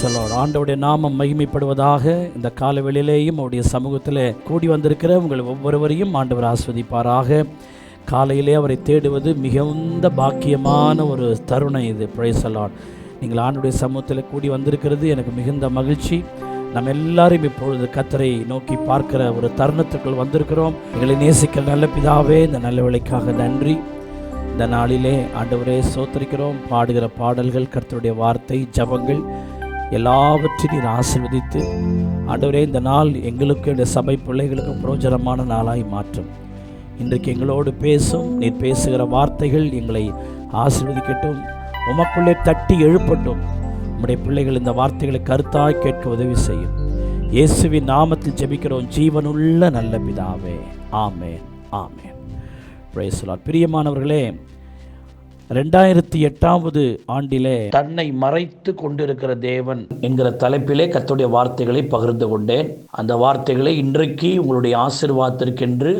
தி Lord. ஆண்டவருடைய நாமம் மகிமைப்படுவதாக. இந்த காலவெளியிலேயும் அவருடைய சமூகத்தில் கூடி வந்திருக்கிற உங்கள் ஒவ்வொருவரையும் ஆண்டவர் ஆஸ்வதிப்பாராக. காலையிலே அவரை தேடுவது மிகுந்த பாக்கியமான ஒரு தருணம் இது. Price the Lord. நீங்கள் ஆண்டவருடைய சமூகத்தில் கூடி வந்திருக்கிறது எனக்கு மிகுந்த மகிழ்ச்சி. நம்ம எல்லாரும் இப்பொழுது கர்த்தரை நோக்கி பார்க்கிற ஒரு தருணத்துக்குள் வந்திருக்கிறோம். எங்களை நேசிக்கிற நல்ல பிதாவே, இந்த நல்ல வேளைக்காக நன்றி. இந்த நாளிலே ஆண்டவரே சோத்தரிக்கிறோம். பாடுகிற பாடல்கள், கர்த்தருடைய வார்த்தை, ஜபங்கள் எல்லாவற்றையும் நீர் ஆசீர்வதித்து ஆண்டவரே இந்த நாள் எங்களுக்கு, இந்த சபை பிள்ளைகளுக்கு பிரயோஜனமான நாளாய் மாற்றும். இன்றைக்கு எங்களோடு பேசும். நீர் பேசுகிற வார்த்தைகள் எங்களை ஆசீர்வதிக்கட்டும், உமக்குள்ளே தட்டி எழுப்பட்டும். உம்முடைய பிள்ளைகள் இந்த வார்த்தைகளை கருத்தாய் கேட்க உதவி செய்யும். இயேசுவின் நாமத்தில் ஜெபிக்கிறோம் ஜீவனுள்ள நல்ல பிதாவே. ஆமென், ஆமென். Praise the Lord. பிரியமானவர்களே, 2008 ஆண்டிலே தன்னை மறைத்து கொண்டிருக்கிற தேவன் என்கிற தலைப்பிலே கர்த்தருடைய வார்த்தைகளை பகிர்ந்து கொண்டேன். அந்த வார்த்தைகளை இன்றைக்கு உங்களுடைய ஆசீர்வாதத்திற்கென்று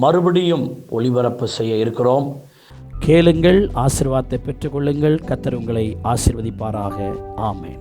மறுபடியும் ஒளிபரப்பு செய்ய இருக்கிறோம். கேளுங்கள், ஆசீர்வாதத்தை பெற்றுக்கொள்ளுங்கள். கர்த்தர் உங்களை ஆசீர்வதிப்பாராக. ஆமென்.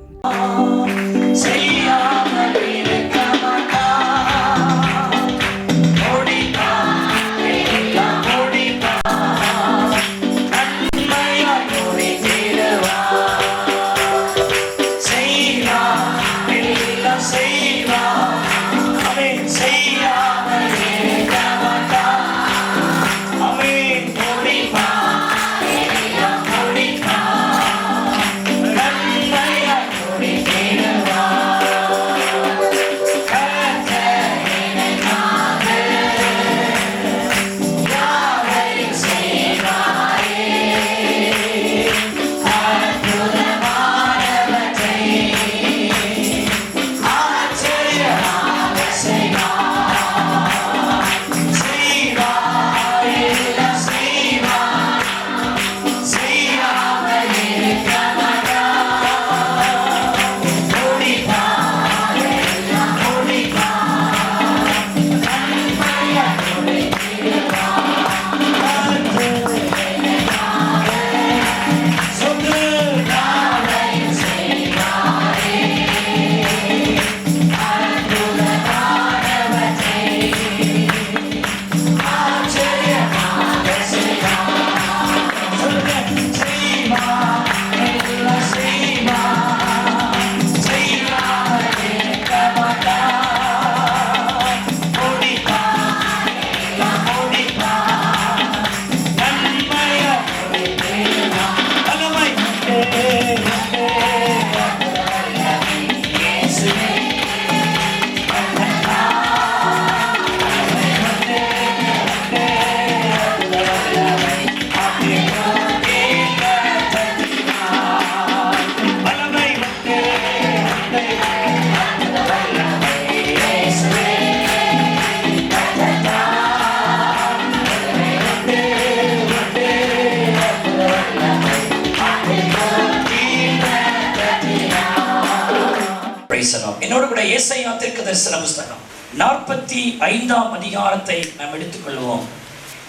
என்னோடு கூட ஏசாயா தீர்க்கதரிசன புத்தகம் 45ஆம் அதிகாரத்தை நாம் எடுத்துக்கொள்வோம்.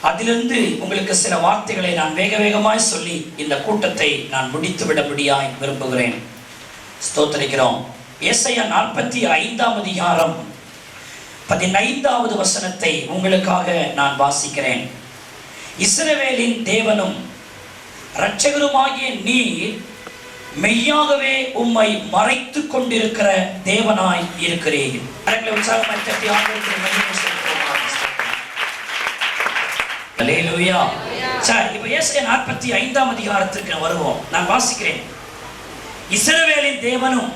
அதிலிருந்து உங்களுக்கு சில வார்த்தைகளை நான் வேகமாய் சொல்லி இந்த கூட்டத்தை நான் முடித்துவிடும்படியாய் விரும்புகிறேன். ஸ்தோத்திரிக்கிறோம். ஏசாயா 45ஆம் அதிகாரம் 15வது வசனத்தை உங்களுக்காக நான் வாசிக்கிறேன். இஸ்ரவேலின் தேவனும் இரட்சகருமாகிய நீர் மெய்யாகவே உம்மை மறைத்து கொண்டிருக்கிற தேவனாய் இருக்கிறீர். அல்லேலூயா. சரி, இப்போ ஏசாயா 45ஆம் அதிகாரத்துக்கு வருவோம். நான் வாசிக்கிறேன். இஸ்ரவேலின் தேவனும்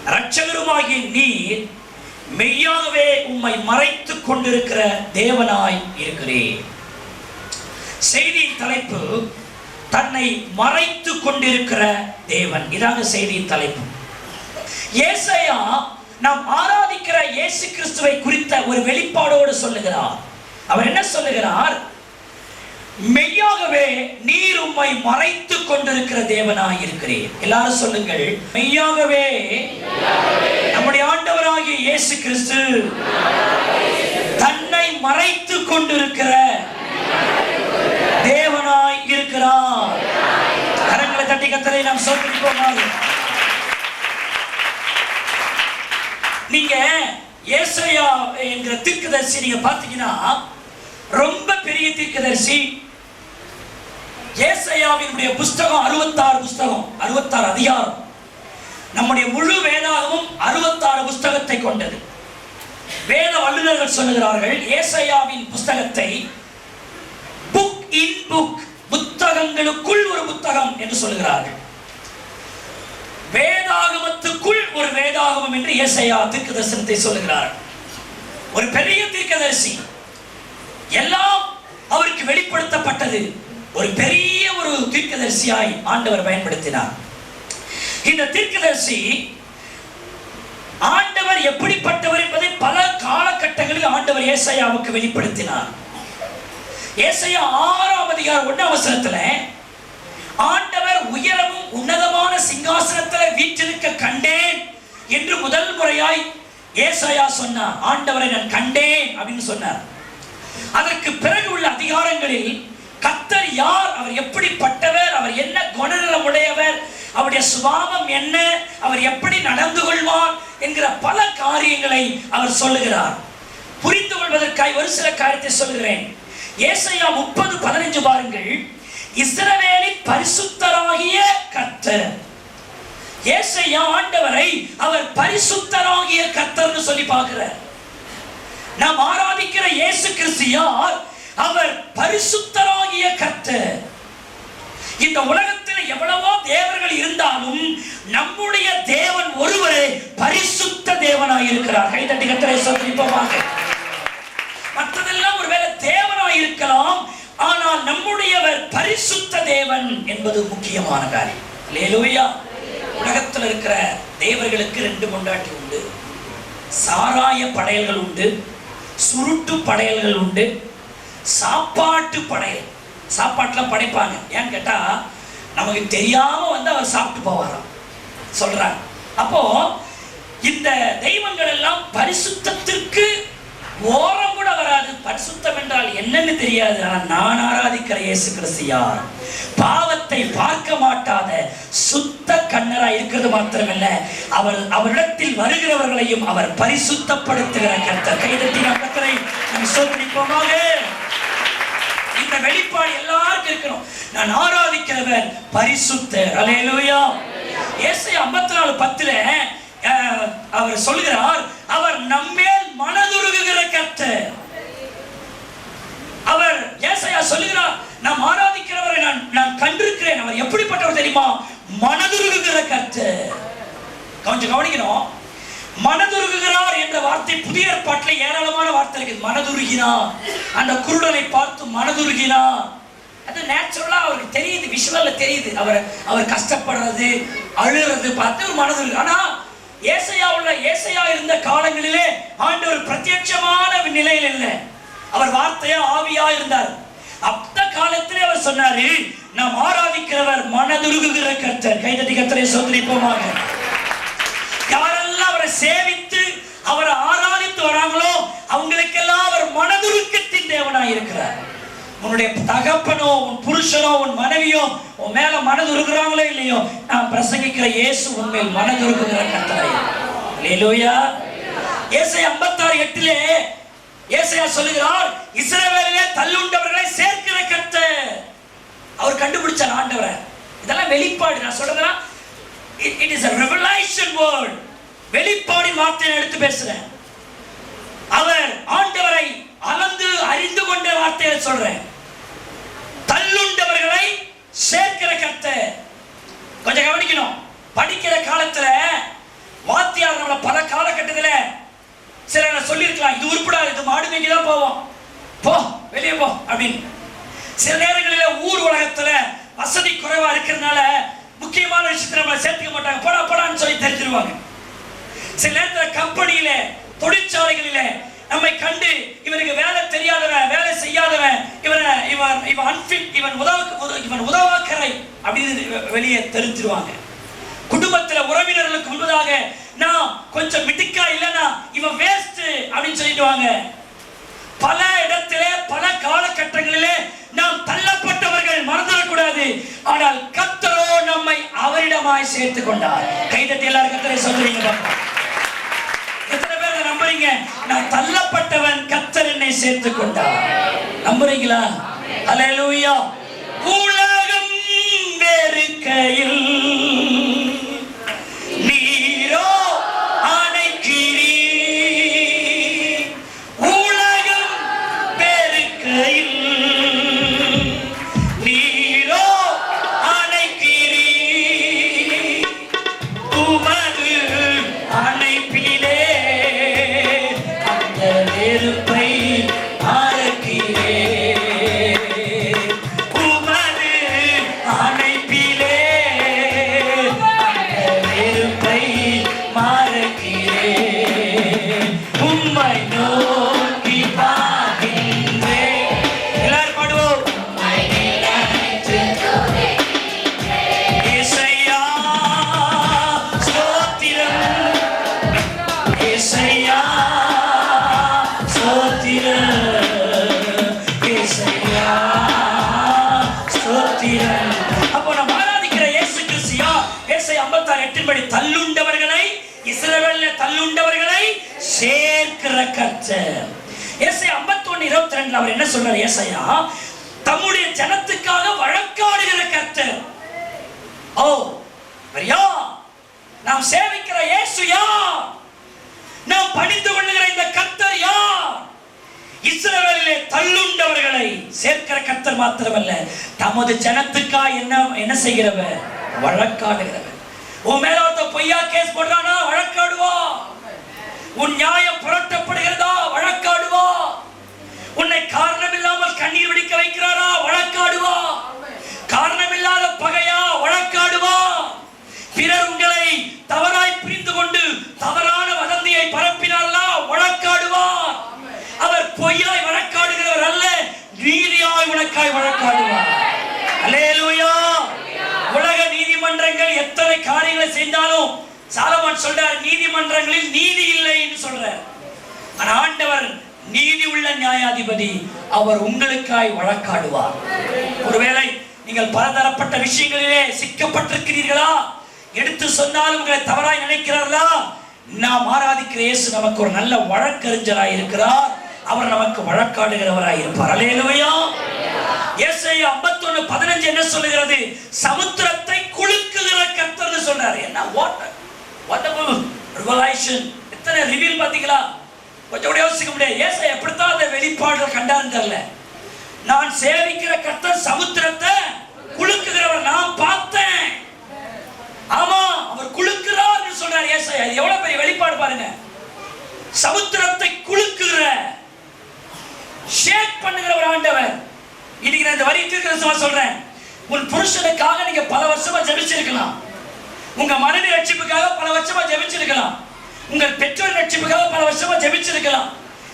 இரட்சகருமாகிய நீர் மெய்யாகவே உம்மை மறைத்து கொண்டிருக்கிற தேவனாய் இருக்கிறீர். செய்தியின் தலைப்பு தன்னை மறைத்து கொண்டிருக்கிற தேவன். இதாங்க செய்தியின் தலைப்பு. ஏசாயா நாம் ஆராதிக்கிற இயேசு கிறிஸ்துவை குறித்த ஒரு வெளிப்பாடோடு சொல்லுகிறார். அவர் என்ன சொல்லுகிறார்? மெய்யாகவே நீர் உம்மை மறைத்து கொண்டிருக்கிற தேவனாய் இருக்கிறீர். எல்லாரும் சொல்லுங்கள், மெய்யாகவே நம்முடைய ஆண்டவராகிய இயேசு கிறிஸ்து தன்னை மறைத்து கொண்டிருக்கிற தேவனாய் இருக்கிறார். கரங்களை தட்டி கர்த்தரை நாம் ஸ்தோத்திரிப்போமாக. நீங்க ஏசாயா என்கிற தீர்க்கதரிசி நீங்க பார்த்தீங்கன்னா ரொம்ப பெரிய தீர்க்கதரிசி. ஏசாயாவினுடைய புஸ்தகம் 66 புஸ்தகம், 66 அதிகாரம். நம்முடைய முழு வேதாகமும் 66 புஸ்தகத்தை கொண்டது. வேத வல்லுநர்கள் சொல்லுகிறார்கள் ஏசாயாவின் புஸ்தகத்தை புக் இன் புக், புத்தகங்களுக்குள் ஒரு புத்தகம் என்று சொல்லுகிறார்கள். வேதாகமத்துக்குள் ஒரு வேதாகமம் என்று ஏசாயா தீர்க்கதரிசனத்தை சொல்லுகிறார்கள். ஒரு பெரிய தீர்க்கதரிசி, எல்லாம் அவருக்கு வெளிப்படுத்தப்பட்டது. ஒரு பெரிய ஒரு தீர்க்கதரிசியாய் ஆண்டவர் பயன்படுத்தினார். இந்த தீர்க்கதரிசி ஆண்டவர் எப்படிப்பட்டவர் என்பதை பல காலகட்டங்களில் ஆண்டவர் ஏசாயாவுக்கு வெளிப்படுத்தினார். ஏசாயா 6ஆம் அதிகாரம் 1ஆம் வசனத்துல ஆண்டவர் உயரமும் உன்னதமான சிங்காசனத்தில் வீற்றிருக்க கண்டேன் என்று முதல் முறையாய் ஏசாயா சொன்னார். ஆண்டவரை நான் கண்டேன் அப்படின்னு சொன்னார். அதற்கு பிறகு உள்ள அதிகாரங்களில் கர்த்தர் யார், அவர் எப்படிப்பட்டவர், அவர் என்ன குணநலம் உடையவர், அவருடைய சுபாவம் என்ன, அவர் எப்படி நடந்து கொள்வார் என்கிற பல காரியங்களை அவர் சொல்லுகிறார். புரிந்து கொள்வதற்காக ஒரு சில காரியத்தை சொல்லுகிறேன். ஏசாயா 30:15 பாருங்கள். இஸ்ரவேலின் பரிசுத்தராகிய கர்த்தர். ஏசாயா ஆண்டவரை அவர் பரிசுத்தராகிய கர்த்தர்னு சொல்லி பார்க்கிறார். நாம் ஆராதிக்கிற இயேசு கிறிஸ்து யார்? அவர் பரிசுத்தராகிய கர்த்தர். இந்த உலகத்தில் எவ்வளவோ தேவர்கள் இருந்தாலும் நம்முடைய தேவன் ஒருவரே பரிசுத்த தேவனாய் இருக்கிறார். கைதட்டி கர்த்தரை ஸ்தோத்திரிப்போமாக. மற்றதெல்லாம் ஒருவேளை தேவனாய் இருக்கலாம், ஆனால் நம்முடையவர் பரிசுத்த தேவன் என்பது முக்கியமான காரியம். அல்லேலூயா. உலகத்தில் இருக்கிற தேவர்களுக்கு 2 கொண்டாட்டி உண்டு. சாராய படையல்கள் உண்டு, சுருட்டு படையல்கள் உண்டு, சாப்பாட்டு படையல். சாப்பாட்டுல படைப்பாங்க. ஏன்னு கேட்டா நமக்கு தெரியாம வந்து அவர் சாப்பிட்டு போவாராம் சொல்றாங்க. அப்போ இந்த தெய்வங்கள் எல்லாம் பரிசுத்தத்திற்கு ஓரம் கூட வராது. பரிசுத்தம் என்றால் என்னன்னு தெரியாது. ஆனால் நான் ஆராதிக்கிற இயேசு கிறிஸ்து யார்? பாவத்தை பார்க்க மாட்டாத சுத்த கண்ணராய் இருக்கிறது மாத்திரமல்ல, அவரிடத்தில் வருகிறவர்களையும் அவர் பரிசுத்தப்படுத்துகிற கர்த்தர். கைதட்டி நாம் கர்த்தரை ஸ்தோத்திரிப்போமாக. இந்த வெளிப்பாடு எல்லாருக்கும் இருக்கணும். நான் ஆராதிக்கிறவர் பரிசுத்தர். அல்லேலூயா. ஏசாயா 54:10 அவர் சொல்கிறார், அவர் நம்மேல் மனதுருகுகிற கர்த்தர். அவர் ஏசாயா சொல்கிறார், நாம் ஆராதிக்கிறவரை நான் கண்டிருக்கிறேன். அவர் எப்படிப்பட்டவர் தெரியுமா? மனதுருகுகிற கர்த்தர். கொஞ்சம் கவனிக்கணும். மனதுருகுகிறார் என்ற வார்த்தை புதிய ஏற்பாட்டில் ஏராளமான வார்த்தை இருக்குது. மனதுருகினார், அந்த குருடனை பார்த்து மனதுருகினார். அது நேச்சுரலா அவருக்கு தெரியுது, விஷுவல்ல தெரியுது. அவர் கஷ்டப்படுறது, அழுறது பார்த்து ஒரு மனதுருகு. ஆனா ஏசாயா இருந்த காலங்களிலே ஆண்டவர் பிரத்யட்சமான நிலையில் இல்லை. அவர் வார்த்தையா ஆவியா இருந்தார். அந்த காலத்திலே அவர் சொன்னாரு, நாம் ஆராதிக்கிறவர் மனதுருகுகிற கர்த்தர். கைதட்டி கர்த்தரை ஸ்தோத்திரிப்போமாக. யாரெல்லாம் அவரை சேவித்து அவரை ஆராதித்து வராங்களோ அவங்களுக்கெல்லாம் அவர் மனதுருக்கத்தின் தேவனாய் இருக்கிறார். உன்னுடைய தகப்பனோ உன் புருஷனோ உன் மனைவியோ உன் மேல மனதுருகிறாங்களோ இல்லையோ, நான் பிரசங்கிக்கிற இயேசு உண்மையில் மனதுருகுகிற கர்த்தராய். அல்லேலூயா. ஏசாயா 56:8 ஏசாயா சொல்லுகிறார், இஸ்ரவேலிலே தள்ளுண்டவர்களை சேர்க்கிற கர்த்தர். அவர் கண்டுபிடிச்சார் ஆண்டவரை. இதெல்லாம் வெளிப்பாடு. நான் சொல்றதுனா it is a revelation word. வெளிப்பாடின் வார்த்தையை எடுத்து பேசுறேன். அவர் ஆண்டவரை அளந்து அறிந்து கொண்ட வார்த்தையை சொல்றேன். தள்ளுண்டவர்களை சேர்க்கிற கர்த்தர். கொஞ்சம் கவனிக்கணும். படிக்கிற காலத்துல வாத்தியார் நம்மள பல காலகட்டத்தில் சில சொல்லியிருக்கலாம், இது உருப்படாது, இது மாடு மேய்க்க தான் போவோம், போ வெளியே போ அப்படின்னு. சில நேரங்களில் ஊர் உலகத்துல வசதி குறைவா இருக்கிறதுனால முக்கியமான விஷயத்தை நம்மளை சேர்த்துக்க மாட்டாங்க. போடா போடான்னு சொல்லி தெரிஞ்சிருவாங்க. சில நேரத்தில் கம்பெனியில தொழிற்சாலைகளில நம்மை கண்டு இவனுக்கு வேலை தெரியாதவன், வேலை செய்யாதவன், இவன் அன்பிட், இவன் உதவாக்கரை அப்படின்னு வெளியே தெரிஞ்சிருவாங்க. குடும்பத்தில் உறவினர்களுக்கு முன்பதாக நான் கொஞ்சம் மிடுக்கா இல்லைன்னா இவன் வேஸ்ட் அப்படின்னு சொல்லிடுவாங்க. பல இடத்திலே பல காலகட்டங்களிலே நாம் தள்ளப்பட்டவர்கள் மறந்துடக்கூடாது. ஆனால் கர்த்தரோ நம்மை அவரிடமாய் சேர்த்துக் கொண்டார். கைதட்டி எல்லாரும் கர்த்தரை சொல்றீங்க. கவனிங்க, நான் தள்ளப்பட்டவன், கர்த்தர் என்னை சேர்த்துக் கொண்டார். நம்புறீங்களா? அல்லேலூயா. உலகம் வெறுக்கையில் நீரோ அணைக்கிறீர். உலகம் வெறுக்கையில் நீரோ அணைக்கிறீர். உமது அணைப்பிலே அந்த நெருப்பை மறக்கிறேன். உமது அணைப்பிலே அந்த நெருப்பை மறக்கிறேன். உம்மை நோக்கி பார்க்கின்றேன். எல்லாரும் பாடுவோம். இசையா ஸ்தோத்திரம், இசையா ஸ்தோத்திரம், இசையா ஸ்தோத்திரம். அப்போ நம்ம ஆராதிக்கிற இயேசு கிறிஸ்து ஏசாயா 56:8 படி தள்ளுண்டவர்களை, இஸ்ரவேலில் தள்ளுண்டவர்களை சேர்க்கிற கர்த்தர். ஏசாயா 51:22 அவர் என்ன சொல்றார்? ஏசாயா தம்முடைய ஜனத்துக்காக வழக்காடுகிற கர்த்தர். ஓ ஐயா, நாம் சேவிக்கிற இயேசு யார்? நாம் பணிந்து கொள்ளுகிற இந்த கர்த்தர் யார்? இஸ்ரவேலிலே தள்ளுண்டவர்களை சேர்க்கிற கர்த்தர் மாத்திரமல்ல, தமது ஜனத்துக்காக என்ன செய்கிறவர்? வழக்காடுகிறவர். உன் மேல ஒருத்த பொய்யா கேஸ் போடுறானா? வழக்காடுவா. உன் நியாயம் புரட்டப்படுகிறதா? வழக்காடுவா. உன்னை காரணம் இல்லாமல் கண்ணீர் வடிக்க வைக்கிறாரா? வழக்காடுவா. காரணமில்லாத பகையா? வழக்காடுவா. பிறர் உங்களை தவறாய் புரிந்து கொண்டு தவறான வதந்தியை பரப்பினார்களா? வழக்காடுவார். அவர் பொய்யாய் வழக்காடுகிறவர் அல்ல, நீதியாய் உனக்காய் வழக்காடுவார். அல்லேலூயா. உலக நீதிமன்றங்கள் எத்தனை காரியங்களை செஞ்சாலும் சாலமோன் சொல்றார், நீதிமன்றங்களில் நீதி இல்லை என்று சொல்றார். ஆனா ஆண்டவர் நீதி உள்ள நியாயாதிபதி, அவர் உங்களுக்காய் வழக்காடுவார். ஒருவேளை நீங்கள் பலதரப்பட்ட விஷயங்களிலே சிக்கப்பட்டிருக்கிறீர்களா? எடுத்து சொன்னாலும் உங்களை தவறாய் நினைக்கிறார்களா? நாம் ஆராதிக்கிற இயேசு நமக்கு ஒரு நல்ல வழக்கறிஞராய் இருக்கிறார். அவர் நமக்கு வழக்காடுகிறவராய் இருப்பார். அல்லேலூயா. ஏசாயா 51:15 என்ன சொல்லுகிறது? சமுத்திரத்தை குலுக்குகிற கர்த்தர்னு சொல்றாரு. என்ன ரெவலேஷன், எத்தனை ரிவீல் பாத்தீங்களா? கொஞ்சம் கூட யோசிக்க முடியாது. ஏசாயா எப்படித்தான் அந்த வெளிப்பாடுகள் கண்டாருன்னு தெரியல. நான் சேவிக்கிற கர்த்தர் சமுத்திரத்தை குலுக்குகிறவர் நான் பார்த்தேன். ஆமா, அவர் குலுக்குறார் சொல்றாரு ஏசாயா. எவ்வளவு பெரிய வெளிப்பாடு பாருங்க. சமுத்திரத்தை குலுக்குகிற, ஷேக் பண்ணுகிற ஒரு ஆண்டவர். இன்னைக்கு நான் இந்த வரி தீர்க்கதரிசனமா சொல்றேன். உன் புருஷனுக்காக நீங்க பல வருஷமா ஜெபிச்சிருக்கலாம். உங்க மனைவி ரட்சிப்புக்காக பல வருஷமா ஜெபிச்சிருக்கலாம். உங்கள் பெற்றோர் ரட்சிப்புக்காக பல வருஷமா ஜெபிச்சிருக்கலாம்.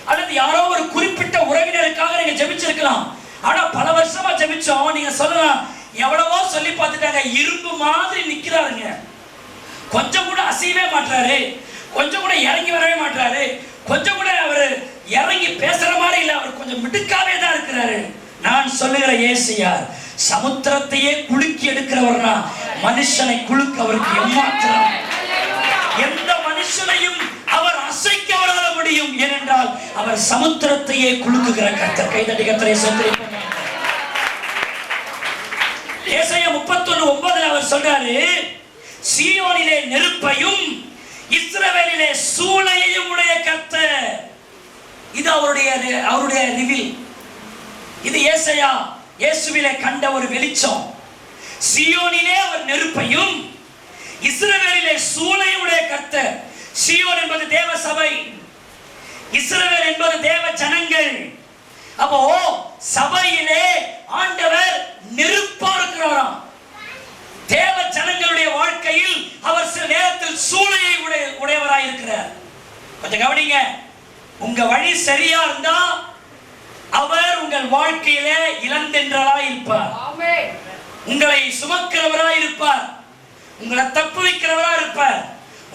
அல்லது யாரோ ஒரு குறிப்பிட்ட உறவினருக்காக நீங்க ஜெபிச்சிருக்கலாம். ஆனா பல வருஷமா ஜெபிச்சோம். நீங்க சொல்லலாம், எவ்வளவோ சொல்லி பார்த்துட்டாங்க, இரும்பு மாதிரி நிக்கிறாருங்க, கொஞ்சம் கூட அசையவே மாட்டாரு, கொஞ்சம் கூட இறங்கி வரவே மாட்டாரு, கொஞ்சம் கூட அவர் இறங்கி பேசுற மாதிரி இல்ல, அவர் கொஞ்சம் மிடுக்காவே தான் இருக்கிறாரு. நான் சொல்லுகிற இயேசு யார்? சமுத்திரத்தையே குலுக்கி எடுக்கிறவர்னா மனுஷனை குலுக்க அவருக்கு ஏமாற்றம். எந்த மனுஷனையும் அவர் அசைக்க வராத முடியும். ஏனென்றால் அவர் சமுத்திரத்தையே குலுக்குகிற கர்த்தர். கைதட்டி கர்த்தரை ஸ்தோத்திரிப்போம். ஏசாயா 31:9 அவர் சொல்றாரு, சீயோனிலே நெருப்பையும் இஸ்ரவேலிலே சூளையையும் உடைய கர்த்தர். இது அவருடைய ரிவீல். இது ஏசாயா இயேசுவிலே கண்ட ஒரு வெளிச்சம். சீயோனிலே அவர் நெருப்பையும் இஸ்ரவேலிலே சூளையும் உடைய கர்த்தர். சீயோன் என்பது தேவ சபை, இஸ்ரவேல் என்பது தேவ ஜனங்கள். அப்போ சபையிலே ஆண்டவர் நெருப்பா இருக்கிறாராம். தேவ ஜனங்களுடைய வாழ்க்கையில் அவர் சில நேரத்தில் சூளையை உடையவராய் இருக்கிறார். கொஞ்சம் கவனிங்க. உங்க வழி சரியா இருந்தா அவர் உங்கள் வாழ்க்கையில இளந்தென்றலாய் இருப்பார். உங்களை சுமக்கிறவராய் இருப்பார். உங்களை தப்பு வைக்கிறவராய் இருப்பார்.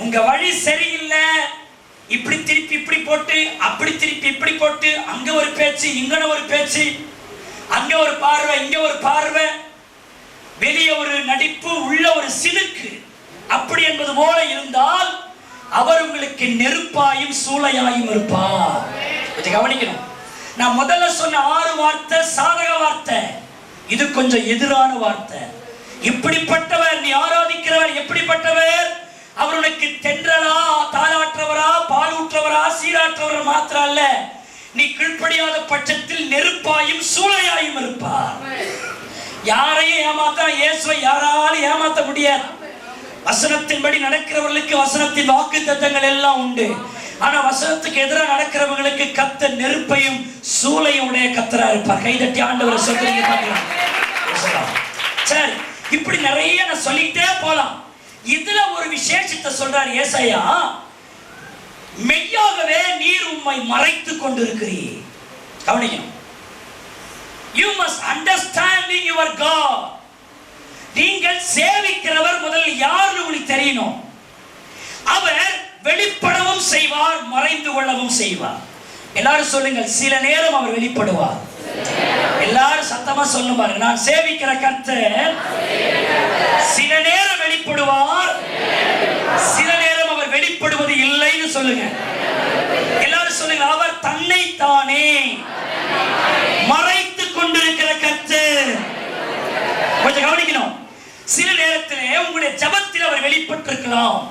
உங்க வழி சரியில்லை, இப்படி திருப்பி இப்படி போட்டு, அப்படி திருப்பி இப்படி போட்டு, அங்க ஒரு பேச்சு, இங்க ஒரு பேச்சு, அங்க ஒரு பார்வை, இங்க ஒரு பார்வை, வெளியே ஒரு நடிப்பு, உள்ள ஒரு சினுக்கு, அப்படி என்பது போல இருந்தால் அவர் உங்களுக்கு நெருப்பாயும் சூளையாயும் இருப்பார். கொஞ்சம் கவனிக்கணும். நான் முதல்ல சொன்ன 6 வார்த்தை சாதக வார்த்தை, இது கொஞ்சம் எதிரான வார்த்தை. இப்படிப்பட்டவர், நீ ஆராதிக்கிறவர் எப்படிப்பட்டவர்? அவர் உனக்கு தென்றலா, தாளாற்றவரா, பாலூற்றவரா, சீராற்றவர் மாத்திரம் அல்ல, நீ கீழ்ப்படியாத பட்சத்தில் நெருப்பாயும் சூளையாயும் இருப்பார். யாரையும் ஏமாத்த, இயேசுவை யாராலும் ஏமாத்த முடியாது. வசனத்தின்படி நடக்கிறவர்களுக்கு வசனத்தின் வாக்கு தத்தங்கள் எல்லாம் உண்டு. ஆனா வசனத்துக்கு எதிராக நடக்கிறவங்களுக்கு கர்த்தர் நெருப்பையும் சூளையும் உடைய கர்த்தரா இருப்பார். கைதட்டி ஆண்டவரை சொல்றீங்க பார்க்கலாம். சரி, இப்படி நிறைய நான் சொல்லிட்டே போலாம். இதுல ஒரு விசேஷத்தை சொல்றார் ஏசாயா, மெய்யாகவே நீர் உம்மை மறைத்து கொண்டிருக்கிறீர். கவனிக்கணும். You must understanding your God. நீங்கள் சேவிக்கிறவர் முதல்ல யாருன்னு உங்களுக்கு தெரியணும். அவர் வெளிப்படவும் செய்வார், மறைந்து கொள்ளவும் செய்வார். எல்லாரும் சொல்லுங்கள், சில நேரம் அவர் வெளிப்படுவார். எல்லாரும் சத்தமா சொல்லும் பாருங்க, நான் சேவிக்கிற கர்த்தர் சில நேரம் வெளிப்படுவார், சில நேரம் அவர் வெளிப்படுவது இல்லைன்னு சொல்லுங்க. எல்லாரும் சொல்லுங்க, அவர் தன்னை தானே மறைத்துக் கொண்டிருக்கிற கர்த்தர். கொஞ்சம் கவனிக்கணும். சில நேரத்திலே உங்களுடைய ஜபத்தில் அவர் வெளிப்பட்டிருக்கலாம்,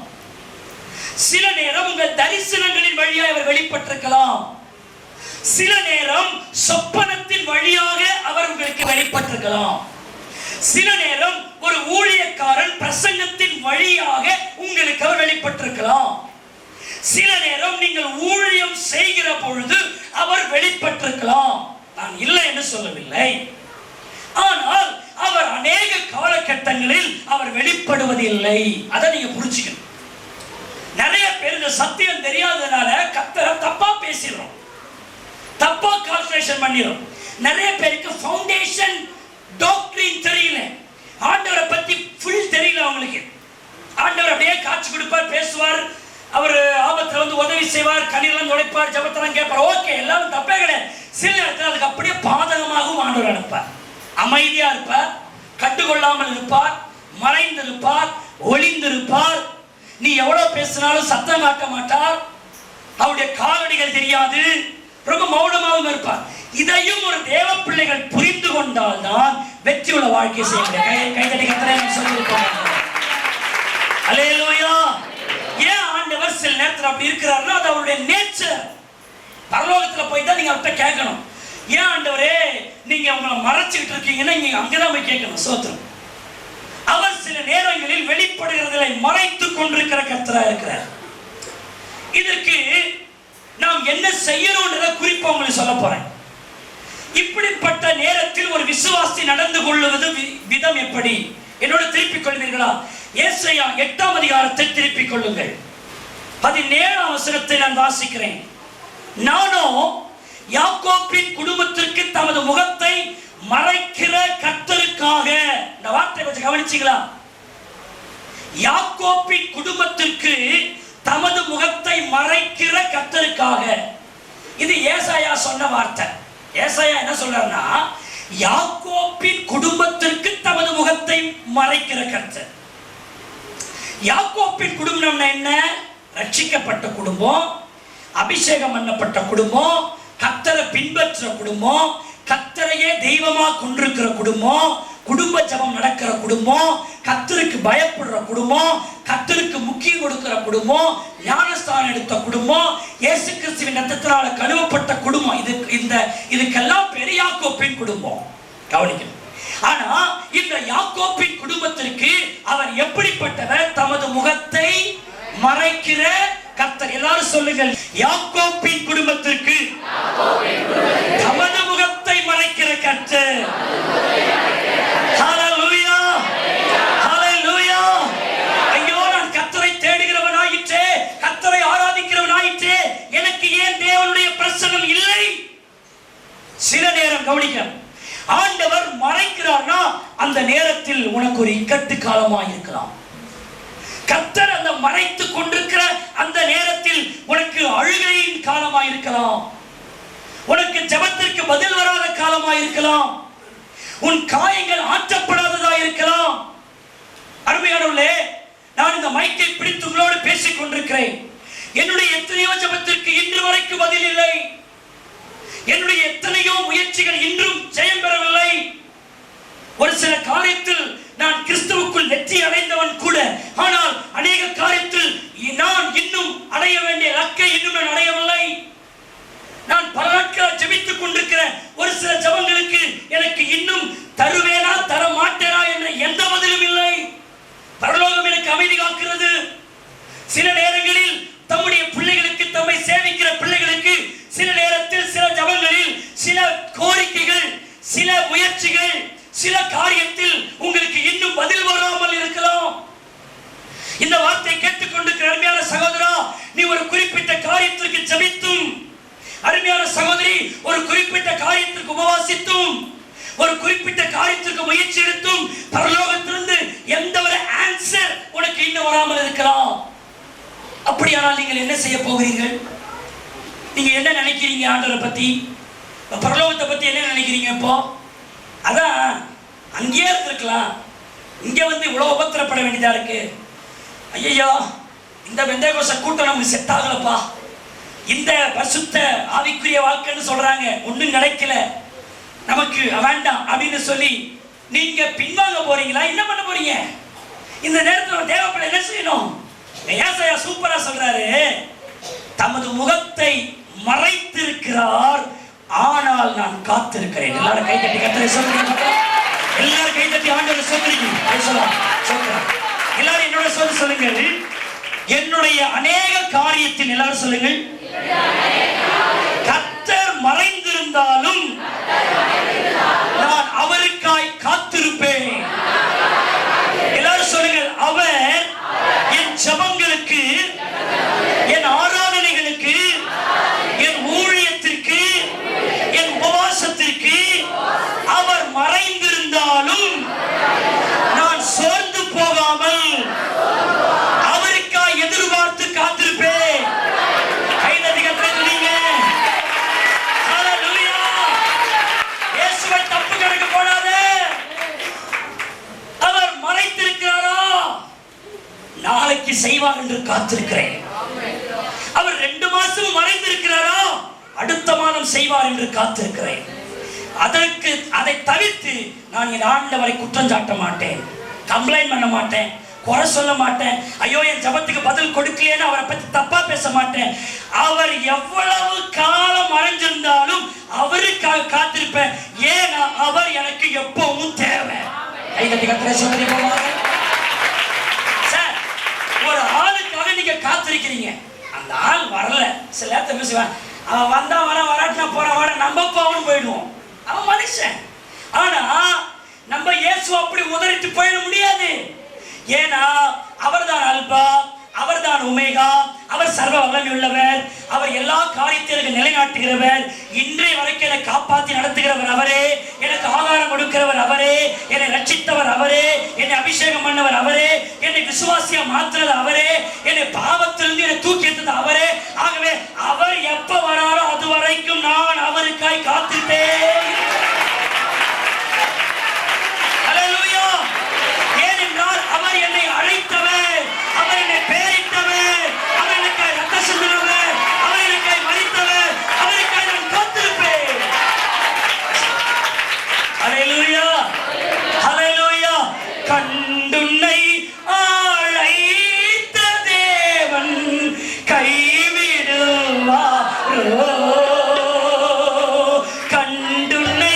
சில நேரம் உங்கள் தரிசனங்களின் வழியாக அவர் வெளிப்பட்டிருக்கலாம், சில நேரம் சொப்பனத்தின் வழியாக அவர் உங்களுக்கு வெளிப்பட்டிருக்கலாம், சில நேரம் ஒரு ஊழியக்காரன் பிரசங்கத்தின் வழியாக உங்களுக்கு அவர் வெளிப்பட்டிருக்கலாம், சில நேரம் நீங்கள் ஊழியம் செய்கிற பொழுது அவர் வெளிப்பட்டிருக்கலாம். நான் இல்லை என்று சொல்லவில்லை. ஆனால் அவர் அநேக காலகட்டங்களில் அவர் வெளிப்படுவது இல்லை. அதை நீங்க புரிஞ்சுக்கணும். நிறைய பேர் இந்த சத்தியம் தெரியாதனால கர்த்தரை தப்பா பேசிடுறோம், தப்பா கால்குலேஷன் பண்ணிடுறோம். நிறைய பேருக்கு ஃபவுண்டேஷன் டாக்டரின் தெரியல, ஆண்டவரை பத்தி ஃபுல் தெரியல அவங்களுக்கு. ஆண்டவர் அப்படியே காட்சி கொடுப்பார், பேசுவார், அவர் ஆபத்துல வந்து உதவி செய்வார், கண்ணீர்லாம் உழைப்பார், ஜபத்தெல்லாம் கேட்பார். ஓகே, எல்லாரும் தப்பே கிடையாது. சில நேரத்தில் அதுக்கு அப்படியே பாதகமாகவும் ஆண்டவர் அனுப்பார். அமைதியா இருப்பார், கண்டுகொள்ளாமல் இருப்பார், மறைந்திருப்பார், ஒளிந்திருப்பார். நீ எவ்வளவு பேசினாலும் சத்தம் காட்ட மாட்டார், அவருடைய காலடிகள் தெரியாது, ரொம்ப மௌனமாகவும் இருப்பார். இதையும் ஒரு தேவ பிள்ளைகள் புரிந்து கொண்டால் தான் வெற்றி உள்ள வாழ்க்கை செய்ய முடியும். கைதடி கர்த்தரை சொல்லியிருப்பாங்க. அல்லேலூயா. ஏன் ஆண்டவர் சில நேரத்தில் அப்படி இருக்கிறாருன்னா அது அவருடைய நேச்சர். பரலோகத்தில் போய் தான் நீங்க அவர்கிட்ட கேட்கணும், ஏன் ஆண்டவரே நீங்க உங்களை மறைச்சிட்டு இருக்கீங்கன்னா நீங்க அங்கதான் போய் கேட்கணும். சோத்திரம். அவர் சில நேரங்களில் வெளிப்படுகிறதை மறைத்துக் கொண்டிருக்கிற கர்த்தரா இருக்கிறார். இதற்கு நாம் என்ன செய்யணும்ன்றத குறிப்பா உங்களுக்கு சொல்ல போறேன். இப்படிப்பட்ட நேரத்தில் ஒரு விசுவாசி நடந்து கொள்வது விதம் எப்படி? என்னோட திருப்பிக் கொள்வீர்களா? ஏசாயா 8ஆம் அதிகாரத்தை திருப்பிக் கொள்ளுங்கள். 17ஆம் வசனத்தை நான் வாசிக்கிறேன். நானோ யாக்கோபின் குடும்பத்திற்கு தமது முகத்தை மறைக்கிற கர்த்தருக்காக. இந்த வார்த்தை கொஞ்சம் கவனிச்சீங்களா? யாக்கோபின் குடும்பத்திற்கு தமது முகத்தை மறைக்கிற கர்த்தருக்காக. இது ஏசாயா சொன்ன வார்த்தை. ஏசாயா என்ன சொல்றாருன்னா, யாக்கோபின் குடும்பத்திற்கு தமது முகத்தை மறைக்கிற கர்த்தர். யாக்கோபின் குடும்பம் என்ன? ரட்சிக்கப்பட்ட குடும்பம், அபிஷேகம் பண்ணப்பட்ட குடும்பம், கர்த்தரை பின்பற்ற குடும்பம், கர்த்தரையே தெய்வமா கொண்டிருக்கிற குடும்பம், குடும்ப ஜபம் நடக்கிற குடும்பம், கர்த்தருக்கு பயப்படுற குடும்பம், கர்த்தருக்கு முக்கியம் கொடுக்கிற குடும்பம், ஞானஸ்தானம் எடுத்த குடும்பம், இயேசு கிறிஸ்துவின் இரத்தத்தினால கழுவப்பட்ட குடும்பம். இதுக்கெல்லாம் பெரிய யாக்கோபின் குடும்பம். கவனிக்கணும். ஆனா இந்த யாக்கோபின் குடும்பத்திற்கு அவர் எப்படிப்பட்டவர்? தமது முகத்தை மறைக்கிற கர்த்தர். எல்லாரும் சொல்லுங்கள், யாக்கோபின் குடும்பத்திற்கு தமது முகத்தை மறைக்கிற கர்த்தர். ஹல்லேலூயா, ஹல்லேலூயா. ஐயோ, நான் கர்த்தரை தேடுகிறவனாயிற்றே, கர்த்தரை ஆராதிக்கிறவனாயிற்றே, எனக்கு ஏன் தேவனுடைய பிரசன்னம் இல்லை? சில நேரம் கவனிக்க, ஆண்டவர் மறைக்கிறார்னா அந்த நேரத்தில் உனக்கு ஒரு இக்கட்டு காலமாக இருக்கலாம். கர்த்தர் அந்த மறைத்துக் கொண்டிருக்கிற அந்த நேரத்தில் உனக்கு அழுகையின் காலமாக இருக்கலாம், உனக்கு ஜெபத்திற்கு பதில் வராத காலமாக இருக்கலாம், உன் காயங்கள் ஆற்றப்படாததா இருக்கலாம். அருமையானவர்களே, நான் இந்த மைக்கை பிடித்து உங்களோடு பேசிக் கொண்டிருக்கிறேன். என்னுடைய எத்தனையோ ஜெபத்திற்கு இன்று வரைக்கும் பதில் இல்லை. என்னுடைய எத்தனையோ முயற்சிகள் இன்றும் ஜெயம் பெறவில்லை. ஒரு சில காரியத்தில் நான் கிறிஸ்துவுக்குள் வெற்றி அடைந்தவன் கூட, ஆனால் அநேக காரியத்தில் நான் இன்னும் அடைய வேண்டிய இலக்கை இன்னும் நான் அடையவில்லை. நான் பல நாட்கள் ஜெபித்துக் கொண்டிருக்கிற ஒரு சில ஜெபங்களுக்கு எனக்கு இன்னும் தருவேனா தர மாட்டேனா என்ற எந்த பதிலும் இல்லை. பரலோகம் எனக்கு அமைதி காக்கிறது. சில நேரங்களில் தம்முடைய பிள்ளைகளுக்கு, தம்மை சேவிக்கிற பிள்ளைகளுக்கு சில நேரத்தில் சில ஜெபங்களில் சில கோரிக்கைகள், சில முயற்சிகள், சில காரியத்தில் உங்களுக்கு இன்னும் பதில் வராமல் இருக்கலாம். இந்த வார்த்தை கேட்டுக்கொண்டிருக்கிற அருமையான சகோதரா, நீ ஒரு குறிப்பிட்ட காரியத்திற்கு ஜெபித்தும், அருமையான சகோதரி ஒரு குறிப்பிட்ட காரியத்திற்கு உபவாசித்தும், ஒரு குறிப்பிட்ட காரியத்திற்கு முயற்சி எடுத்தும் பரலோகத்திலிருந்து எந்த ஒரு ஆன்சர் உனக்கு இன்னும் வராமல் இருக்கலாம். அப்படியானால் நீங்கள் என்ன செய்ய போகிறீர்கள்? நீங்க என்ன நினைக்கிறீங்க? ஆண்டவரை பத்தி, பரலோகத்தை பத்தி என்ன நினைக்கிறீங்க? இப்போ அதான் அங்கேயே இருந்திருக்கலாம், இங்க வந்து இவ்வளவு உபத்திரப்பட வேண்டியதா இருக்கு. ஐயோ, இந்த பெந்தேகோஸ்தே கூட்டம் நமக்கு செட் ஆகலப்பா, இந்த பரிசுத்த ஆவிக்குரிய வாழ்க்கைன்னு சொல்றாங்க, ஒண்ணும் கிடைக்கல, நமக்கு வேண்டாம் அப்படின்னு சொல்லி நீங்க பின்வாங்க போறீங்களா? என்ன பண்ண போறீங்க? இந்த நேரத்தில் தேவப்பிள்ளை என்ன செய்யணும்? ஏசாயா சூப்பரா சொல்றாரு, தமது முகத்தை மறைத்திருக்கிறார், ஆனால் நான் காத்திருக்கிறேன். எல்லாரும் கை தட்டி கர்த்தரை சொல்லுங்க. எல்லாரும் கை தட்டி ஆண்டவரை சொல்லுங்க. எல்லாரும் என்னோட சொல்லுங்கள், என்னுடைய அநேக காரியத்தில் எல்லாரும் சொல்லுங்கள், கர்த்தர் மறைந்திருந்தாலும் நான் அவருக்காய் காத்திருப்பேன். எல்லாரும் சொல்லுங்கள், அவர் என் ஜெபங்களுக்கு, என் ஆராதனைகளுக்கு, என் ஊழியத்திற்கு, என் உபவாசத்திற்கு அவர் மறைந்திருந்தாலும் நான் சோர்ந்து போகாமல் அவருக்காய் எதிர்பார்த்து காத்திருப்பேன். கைதட்டி கத்துறீங்க. ஹல்லேலூயா. இயேசுவை தப்பு கணக்கு போடாதே. அவர் மறைத்திருக்கிறாரா? நாளைக்கு செய்வார் என்று காத்திருக்கிறேன். அவர் 2 மாசம் மறைந்திருக்கிறாரா? அடுத்த மாதம் செய்வார் என்று காத்திருக்கிறேன். அதை தவிர்த்து நான் என் ஆண்டவரை குற்றம் சாட்ட மாட்டேன், கம்ப்ளைண்ட் பண்ண மாட்டேன், குறை சொல்ல மாட்டேன், ஐயோ என் ஜெபத்துக்கு பதில் கொடுக்கலையேன்னு அவரை பத்தி தப்பா பேச மாட்டேன். அவர் எவ்வளவு காலம் மறைஞ்சிருந்தாலும் அவருக்காக காத்திருப்பேன். ஏன்னா அவர் எனக்கு எப்பவும் தேவை. கைதட்டி கர்த்தரை சொல்லுங்க. சார், ஒரு ஆளுக்காக நீங்க காத்திருக்கிறீங்க, அந்த ஆள் வரல, சில நேரத்தை பேசுவேன், அவன் வந்தா வராட்டினா போற நம்ம போகணும் போயிடுவோம். அவன் மனுஷன். ஆனா நம்ம இயேசு அப்படி உதறிட்டு போயிட முடியாது. ஏன்னா அவர்தான் அல்பா, அவர்தான் ஒமேகா, அவர் சர்வ வல்லமை உள்ளவர், அவர் எல்லா காரியத்திலும் நிலைநாட்டுகிறவர், இன்றைய வரைக்கும் என்னை காப்பாற்றி நடத்துகிறவர் அவரே, எனக்கு ஆகாரம் கொடுக்கிறவர் அவரே, என்னை ரட்சித்தவர் அவரே, என்னை அபிஷேகம் பண்ணவர் அவரே, என்னை விசுவாசியா மாற்றுறது அவரே, என்னை பாவத்திலிருந்து என்னை தூக்கி எடுத்தது அவரே. ஆகவே அவர் எப்ப வராரோ அது வரைக்கும் நான் அவருக்காய் காத்திருப்பேன். ஹல்லேலூயா. ஏனென்றால் அவர் என்னை அழைத்தவர், அவர் என்னை பேரிட்டவர், அவர் எனக்காய் ரத்தம் சிந்தினவர், அவர் எனக்காய் மரித்தவர், அவருக்காய் நான் காத்திருப்பேன். ஹல்லேலூயா. ஹல்லேலூயா. கண்டுன்னை அழைத்த தேவன் கைவிடுவாரோ? கண்டுன்னை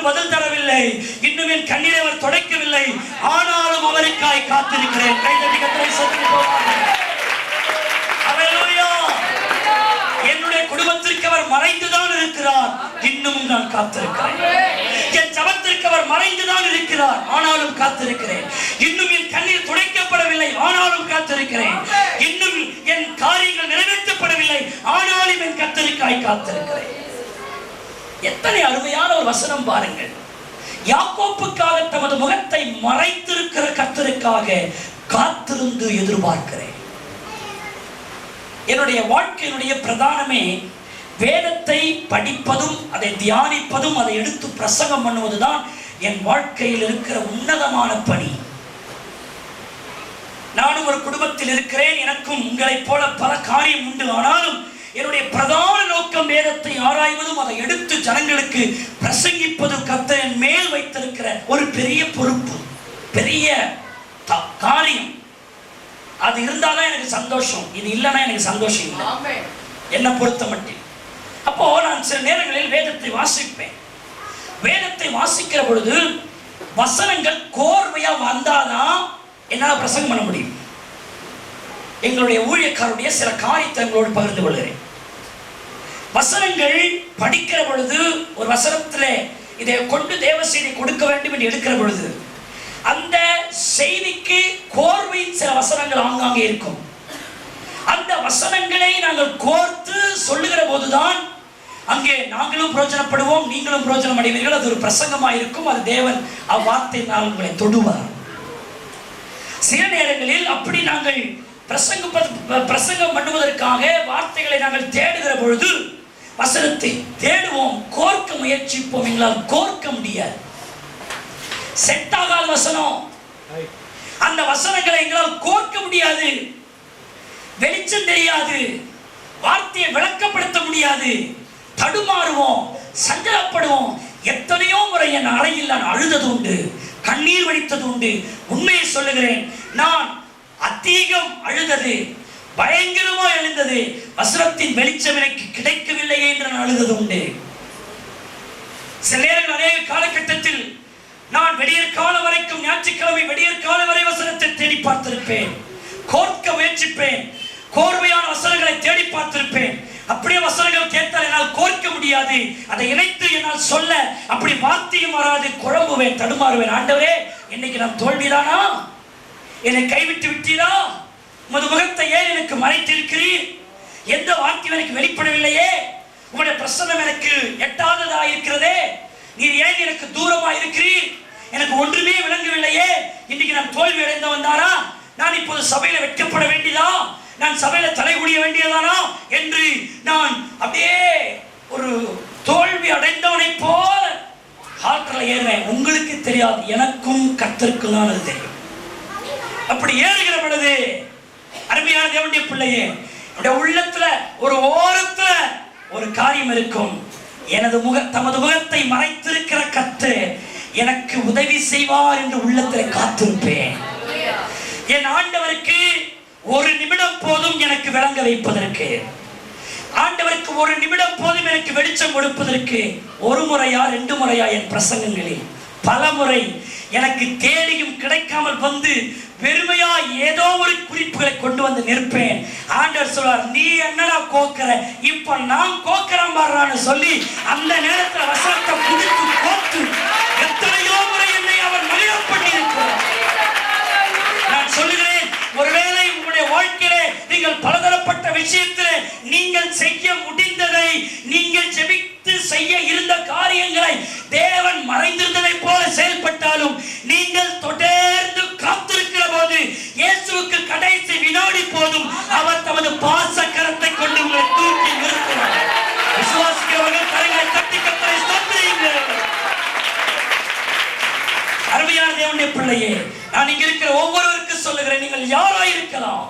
இன்னும் பதில் தரவில்லை, இன்னும் என் கண்ணீரை அவர் துடைக்கவில்லை, ஆனாலும் அவருக்காய் காத்திருக்கிறேன். கைதட்டி கர்த்தரை ஸ்தோத்திரம் பண்ணுவோம். ஹல்லேலூயா. என்னுடைய குடும்பத்திற்கு அவர் மறைந்துதான் இருக்கிறார், இன்னும் நான் காத்திருக்கிறேன். என் ஜபத்திற்கு அவர் மறைந்துதான் இருக்கிறார், ஆனாலும் காத்திருக்கிறேன். இன்னும் என் கண்ணீர் துடைக்கப்படவில்லை, ஆனாலும் காத்திருக்கிறேன். இன்னும் என் காரியங்கள் நிறைவேற்றப்படவில்லை, ஆனாலும் என் கர்த்தருக்காய் காத்திருக்கிறேன். எத்தனை அருமையான ஒரு வசனம் பாருங்கள். யாக்கோப்புக்காக தமது முகத்தை மறைத்திருக்கிற கர்த்தருக்காக காத்திருந்து எதிர்பார்க்கிறேன். என்னுடைய வாழ்க்கையினுடைய பிரதானமே வேதத்தை படிப்பதும் அதை தியானிப்பதும் அதை எடுத்து பிரசங்கம் பண்ணுவதுதான் என் வாழ்க்கையில் இருக்கிற உன்னதமான பணி. நானும் ஒரு குடும்பத்தில் இருக்கிறேன், எனக்கும் உங்களைப் போல பல காரியம் உண்டு. ஆனாலும் என்னுடைய பிரதான நோக்கம் வேதத்தை ஆராய்வதும் அதை எடுத்து ஜனங்களுக்கு பிரசங்கிப்பதும் கர்த்தர் மேல் வைத்திருக்கிற ஒரு பெரிய பொறுப்பு, பெரிய காரியம். அது இருந்தாதான் எனக்கு சந்தோஷம், இது இல்லைன்னா எனக்கு சந்தோஷம் இல்லை என்னை பொறுத்த மட்டும். அப்போ நான் சில நேரங்களில் வேதத்தை வாசிப்பேன். வேதத்தை வாசிக்கிற பொழுது வசனங்கள் கோர்வையா வந்தாதான் என்னால் பிரசங்கம் பண்ண முடியும். எங்களுடைய ஊழியக்காரருடைய சில காரியத்தை எங்களோடு பகிர்ந்து கொள்கிறேன். வசனங்கள் படிக்கிற பொழுது ஒரு வசனத்தில் இதை கொண்டு தேவ செய்தி கொடுக்க வேண்டும் என்று எடுக்கிற பொழுது அந்த செய்திக்கு கோர்வையின் சில வசனங்கள் ஆங்காங்கே இருக்கும். அந்த வசனங்களை நாங்கள் கோர்த்து சொல்லுகிற போதுதான் அங்கே நாங்களும் பிரயோஜனப்படுவோம், நீங்களும் பிரயோஜனம் அடைவீர்கள். அது ஒரு பிரசங்கமாக இருக்கும். அது தேவன் அவ்வார்த்தையினால் உங்களை தொடுவார். சில நேரங்களில் அப்படி நாங்கள் பிரசங்கம் பண்ணுவதற்காக வார்த்தைகளை நாங்கள் தேடுகிற பொழுது வசனத்தை தேடுவோம், கோர்க்க முயற்சிப்போம். எங்களால் கோர்க்க முடியாது, செட் ஆகாத வசனம். அந்த வசனங்களை எங்களால் கோர்க்க முடியாது, வெளிச்சம் தெரியாது, வார்த்தையை விளக்கப்படுத்த முடியாது, தடுமாறுவோம், சஞ்சலப்படுவோம். எத்தனையோ முறை என் அறையில் நான் அழுதது உண்டு, கண்ணீர் வடித்தது உண்டு. உண்மையை சொல்லுகிறேன், நான் அதிகம் அழுதது, பயங்கரமா எழுந்தது, வசனத்தின் வெளிச்சம் எனக்கு கிடைக்கவில்லையே என்று நான் அழுதது உண்டு. சில நேரங்கள் அநேக காலகட்டத்தில் நான் விடியற் காலம் வரைக்கும், ஞாயிற்றுக்கிழமை விடியற் காலம் வரை வசனத்தை தேடி பார்த்திருப்பேன், கோர்க்க முயற்சிப்பேன், கோர்வையான வசனங்களை தேடி பார்த்திருப்பேன். அப்படியே வசனங்கள் கேட்டால் என்னால் கோர்க்க முடியாது, அதை இணைத்து என்னால் சொல்ல அப்படி வார்த்தையும் வராது, குழம்புவேன், தடுமாறுவேன். ஆண்டவரே, இன்னைக்கு நான் தோல்விதானா? என்னை கைவிட்டு விட்டீரா? உமது முகத்தை ஏன் எனக்கு மறைத்திருக்கிறீர்? எந்த வார்த்தையும் எனக்கு வெளிப்படவில்லையே? உங்களுடைய பிரசன்னம் எனக்கு எட்டாததா இருக்கிறதே, நீர் ஏன் எனக்கு தூரமா இருக்கிறீர்? எனக்கு ஒன்றுமே விளங்கவில்லையே. இன்னைக்கு நான் தோல்வி அடைந்து வந்தாரா? நான் இப்போது சபையில வெட்கப்பட வேண்டியதா? நான் சபையில தலைகுடிய வேண்டியதானா என்று நான் அப்படியே ஒரு தோல்வி அடைந்தவனை போல ஆற்றல ஏறுவேன். உங்களுக்கு தெரியாது, எனக்கும் கர்த்தருக்கும் தான் அது தெரியும். அப்படி ஏறுகிற பொழுது அருமையான தேவனுடைய பிள்ளையே, உள்ளத்துல ஒரு ஓரத்துல ஒரு காரியம் இருக்கும். தமது முகத்தை மறைத்திருக்கிற கர்த்தர் எனக்கு உதவி செய்வார் என்று உள்ளத்தில் காத்திருப்பேன். என் ஆண்டவருக்கு ஒரு நிமிடம் போதும் எனக்கு விளங்க வைப்பதற்கு, ஆண்டவருக்கு ஒரு நிமிடம் போதும் எனக்கு வெளிச்சம் கொடுப்பதற்கு. ஒரு முறையா 2 முறையா என் பிரசங்கங்களில் பல முறை எனக்கு தேடியும் கிடைக்காமல் வந்து பெருமையா ஏதோ ஒரு குறிப்புகளை கொண்டு வந்து நிற்பேன். ஆண்டவர் சொல்வார், நீ என்னடா கோக்குற, இப்ப நான் கோக்குறேன் பாடுறான்னு சொல்லி அந்த நேரத்தில் வசனத்தை குடித்து கோத்து எத்தனையோ முறை என்னை அவர் மகிழப்பட்டு இருக்கிறார். நான் சொல்லுகிறேன், ஒருவேளை உங்களுடைய வாழ்க்கையிலே நீங்கள் பலதரப்பட்ட விஷயத்திலே நீங்கள் செய்ய முடிந்ததை, நீங்கள் ஜெபித்து செய்ய இருந்த காரியங்களை தேவன் மறைந்திருந்ததை போல செயல்பட்டாலும் நீங்கள் தொடர்ந்து காத்திருக்கிற போது இயேசுவுக்கு கடைசி வினாடி போதும் அவர் தமது பாசக்கரத்தை கொண்டு உங்களை தூக்கி நிறுத்துவார். விசுவாசிக்கிறவர்கள் கரங்களை தட்டி கர்த்தரை ஸ்தோத்திரியுங்கள். அருமையான தேவனுடைய பிள்ளையே, நான் இங்க இருக்கிற ஒவ்வொருவருக்கு சொல்லுகிறேன், நீங்கள் யாரா இருக்கலாம்,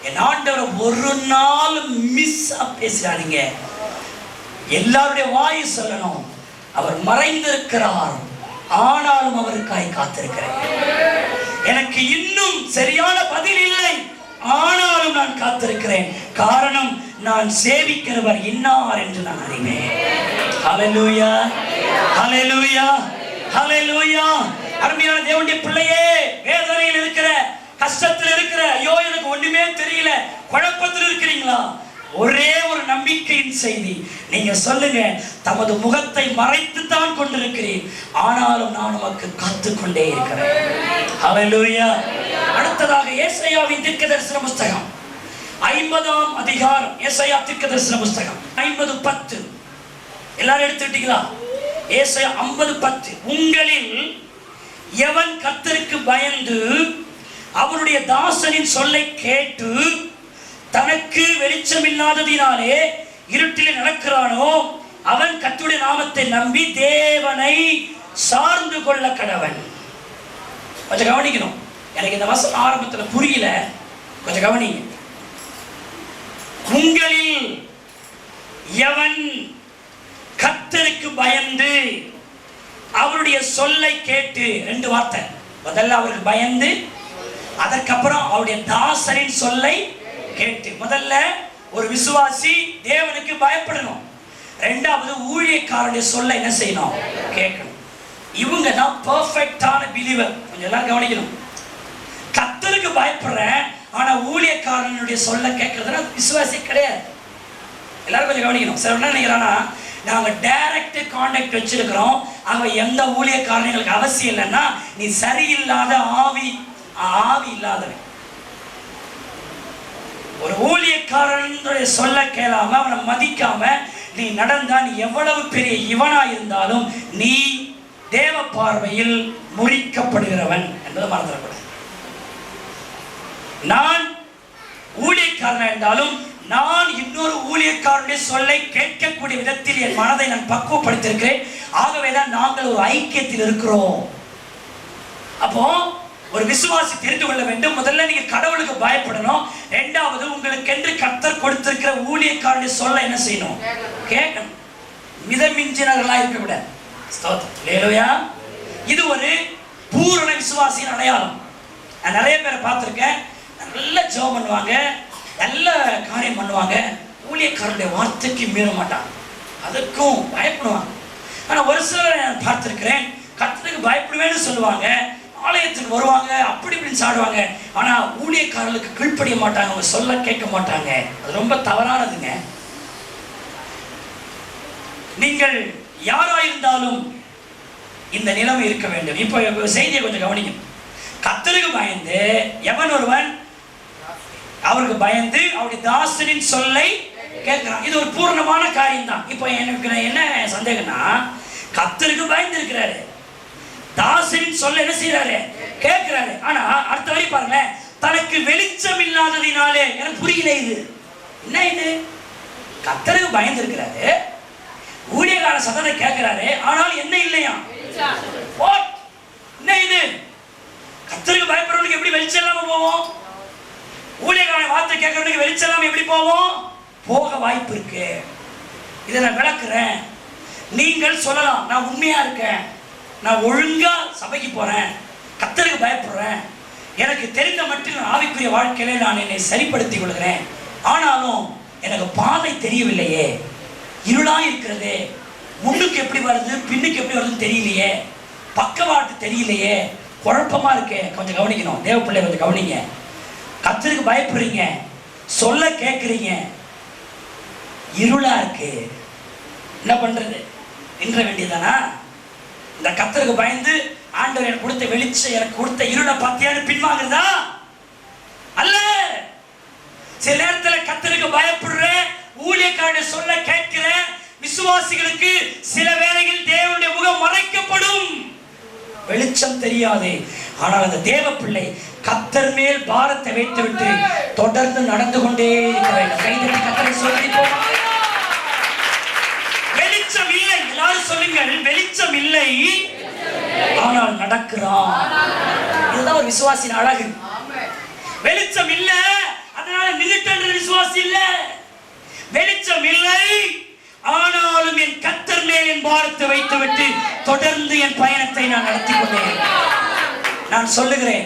என் ஆண்டவர் ஒரு நாள் மிஸ்ஸா பேசுறாதீங்க. எல்லாருடைய வாய் சொல்லணும், அவர் மறைந்திருக்கிறார், ஆனாலும் அவருக்காய் காத்திருக்கிறேன். எனக்கு இன்னும் சரியான பதில் இல்லை, ஆனாலும் நான் காத்திருக்கிறேன். காரணம், நான் சேவிக்கிறவர் இன்னார் என்று நான் அறிவேன். ஹல்லேலூயா. ஹல்லேலூயா, ஹல்லேலூயா. அருமையான தேவனுடைய பிள்ளையே, வேதனையில் இருக்கிற, கஷ்டத்தில் இருக்கிற, ஐயோ எனக்கு ஒண்ணுமே தெரியல, குழப்பத்தில் இருக்கிறீங்களா? ஒரே ஒரு நம்பிக்கையின் செய்தி. நீங்க சொல்லுங்க, தமது முகத்தை மறைத்து தான் கொண்டிருக்கிறேன், ஆனாலும் நான் உமக்கு காத்துக்கொண்டே இருக்கிறேன். ஹல்லேலூயா. அடுத்ததாக ஏசாயாவின் தீர்க்கதரிசன புஸ்தகம் 50ஆம் அதிகாரம். ஏசாயா தீர்க்கதரிசன புஸ்தகம் 50:10. எல்லாரும் எடுத்துக்கிட்டீங்களா? ஏசாயா 50:10. உங்களில் எவன் கர்த்தருக்கு பயந்து அவருடைய தாசனின் சொல்லை கேட்டு தனக்கு வெளிச்சமில்லாததினாலே இருட்டிலே நடக்கிறானோ அவன் கர்த்தருடைய நாமத்தை நம்பி தேவனை சார்ந்து கொள்ள கடவன். கொஞ்சம் கவனிக்கணும். எனக்கு இந்த வசனம் ஆரம்பத்தில் புரியல, கொஞ்சம் கவனிங்க. உங்களில் எவன் கர்த்தருக்கு பயந்து அவருடைய சொல்லை கேட்டு, ரெண்டு வார்த்தை. முதல்ல அவருக்கு பயந்து, அதற்கப்புறம் அவருடைய தாசரின் சொல்லை கேட்டு. முதல்ல ஒரு விசுவாசி தேவனுக்கு பயப்படணும், ரெண்டாவது ஊழியக்காரருடைய சொல்லை என்ன செய்யணும்? கேட்கணும். இவங்க தான் பெர்ஃபெக்ட்டான பிலீவர். கொஞ்சம் எல்லாரும் கவனிக்கணும். கர்த்தருக்கு பயப்படுறேன், ஆனா ஊழியக்காரனுடைய சொல்ல கேட்கறதுனா விசுவாசி கிடையாது. எல்லாரும் கொஞ்சம் கவனிக்கணும். சார் என்ன நினைக்கிறான்னா, நாங்க டைரக்ட் கான்டாக்ட் வச்சிருக்கிறோம், அவங்க எந்த ஊழியக்காரனும் எங்களுக்கு அவசியம் இல்லைன்னா நீ சரியில்லாத ஆவி இல்லாதவன். ஒரு ஊழியக்காரனுடைய சொல்ல கேளாம அவனை மதிக்காம நீ நடந்தா, நீ எவ்வளவு பெரிய இவனா இருந்தாலும் நீ தேவ பார்வையில் முறிக்கப்படுகிறவன் என்பதை மறந்துடக்கூடாது. நான் ஊழியக்காரன் என்றாலும் நான் இன்னொரு ஊழியக்காரனுடைய சொல்லை கேட்கக்கூடிய விதத்தில் என் மனதை நான் பக்குவப்படுத்திருக்கிறேன். ஆகவேதான் நாங்கள் ஒரு ஐக்கியத்தில் இருக்கிறோம். அப்போ ஒரு விசுவாசி தெரிந்து கொள்ள வேண்டும், முதல்ல நீங்க கடவுளுக்கு பயப்படணும், இரண்டாவது உங்களுக்கு என்று கர்த்தர் கொடுத்திருக்கிற ஊழியக்காரனுடைய சொல்ல என்ன செய்யணும்? கேட்கணும். மிதமிஞ்சினர்களா இருக்க விட. ஹல்லேலூயா. இது ஒரு பூரண விசுவாசியின் அடையாளம். நான் நிறைய பேரை பார்த்திருக்கேன், நல்ல ஜெபம் பண்ணுவாங்க, நல்ல காரியம் பண்ணுவாங்க, ஊழியக்காரனுடைய வார்த்தைக்கு மீற மாட்டாங்க, அதுக்கும் பயப்படுவாங்க. ஆனா ஒரு சிலரை நான் பார்த்திருக்கிறேன், கர்த்தருக்கு பயப்படுவேன்னு சொல்லுவாங்க, ஆலயத்துக்கு வருவாங்க, அப்படி இப்படின்னு சாடுவாங்க, ஆனா ஊழியக்காரர்களுக்கு கீழ்ப்படிய மாட்டாங்க, அவங்க சொல்ல கேட்க மாட்டாங்க. அது ரொம்ப தவறானதுங்க. நீங்கள் யாராயிருந்தாலும் இந்த நிலைமை இருக்க வேண்டும். இப்போ செய்தியை கொஞ்சம் கவனிக்கணும். கர்த்தருக்கு பயந்து எவன் ஒருவன் அவருக்கு பயந்து அவருடைய தாசனின் சொல்லை கேட்கிறான், இது ஒரு பூர்ணமான காரியம் தான். இப்போ எனக்கு என்ன சந்தேகம்னா, கர்த்தருக்கு பயந்து இருக்கிறாரு, தாசனின் சொல்ல என்ன செய்யறாரு? கேட்கிறாரு. ஆனா அடுத்த வரி பாருங்க, தனக்கு வெளிச்சம் இல்லாததினாலே. எனக்கு புரியல, இது என்ன? இது கர்த்தருக்கு பயந்து இருக்கிறாரு, ஊழியக்கார சத்தத்தை கேட்கிறாரு, ஆனால் என்ன இல்லையா? என்ன இது? கர்த்தருக்கு பயப்படுறவனுக்கு எப்படி வெளிச்சம் இல்லாம போவோம்? ஊழியக்கார வார்த்தை கேட்கறவனுக்கு வெளிச்சம் இல்லாம எப்படி போவோம்? போக வாய்ப்பு இருக்கு. இதை நான் விளக்குறேன். நீங்கள் சொல்லலாம், நான் உண்மையா இருக்கேன், நான் ஒழுங்கா சபைக்கு போறேன், கர்த்தருக்கு பயப்படுறேன், எனக்கு தெரிந்த மட்டும் ஆவிக்குரிய வாழ்க்கையில நான் என்னை சரிப்படுத்திக் கொள்கிறேன், ஆனாலும் எனக்கு பாதை தெரியவில்லையே, இருளா இருக்கிறது, முன்னுக்கு எப்படி வருது பின்னுக்கு எப்படி வருதுன்னு தெரியலையே, பக்கவாட்டு தெரியலையே, குழப்பமா இருக்கே. கொஞ்சம் கவனிக்கணும் தேவ பிள்ளை, கொஞ்சம் கவனிங்க. கர்த்தருக்கு பயப்படுறீங்க, சொல்ல கேட்குறீங்க, இருளா இருக்கு, என்ன பண்றது? நின்ற வேண்டியதானா? இந்த கர்த்தருக்கு பயந்து ஆண்டவர் எனக்கு கொடுத்த வெளிச்சம், எனக்கு கொடுத்த இருளை பார்த்தியான்னு பின்வாங்குறதா? அல்ல. சில நேரத்தில் கர்த்தருக்கு பயப்படுற, ஊழியக்காரனுடைய சொல்ல கேட்கிற விசுவாசிகளுக்கு சில வேளையில் தேவனுடைய முகம் மறைக்கப்படும், வெளிச்சம் தெரியாது. ஆனால் அந்த தேவ பிள்ளை கர்த்தர் மேல் பாரத்தை வைத்துவிட்டு தொடர்ந்து நடந்து கொண்டே இருக்கிறார். கைதட்டி கர்த்தரை சொல்லிப்போம். வெளிச்சம் இல்லை, எல்லாரும் சொல்லுங்கள், வெளிச்சம் இல்லை, ஆனால் நடக்கிறான். இதுதான் ஒரு விசுவாசியின் அழகு. வெளிச்சம் இல்ல, அதனால நின்னுட்டு விசுவாசி இல்ல. வெளிச்சம் இல்லை, ஆனாலும் என் கர்த்தர் மேல் என் பாரத்தை வைத்துவிட்டு தொடர்ந்து என் பயணத்தை நான் நடத்தி கொண்டேன். நான் சொல்லுகிறேன்,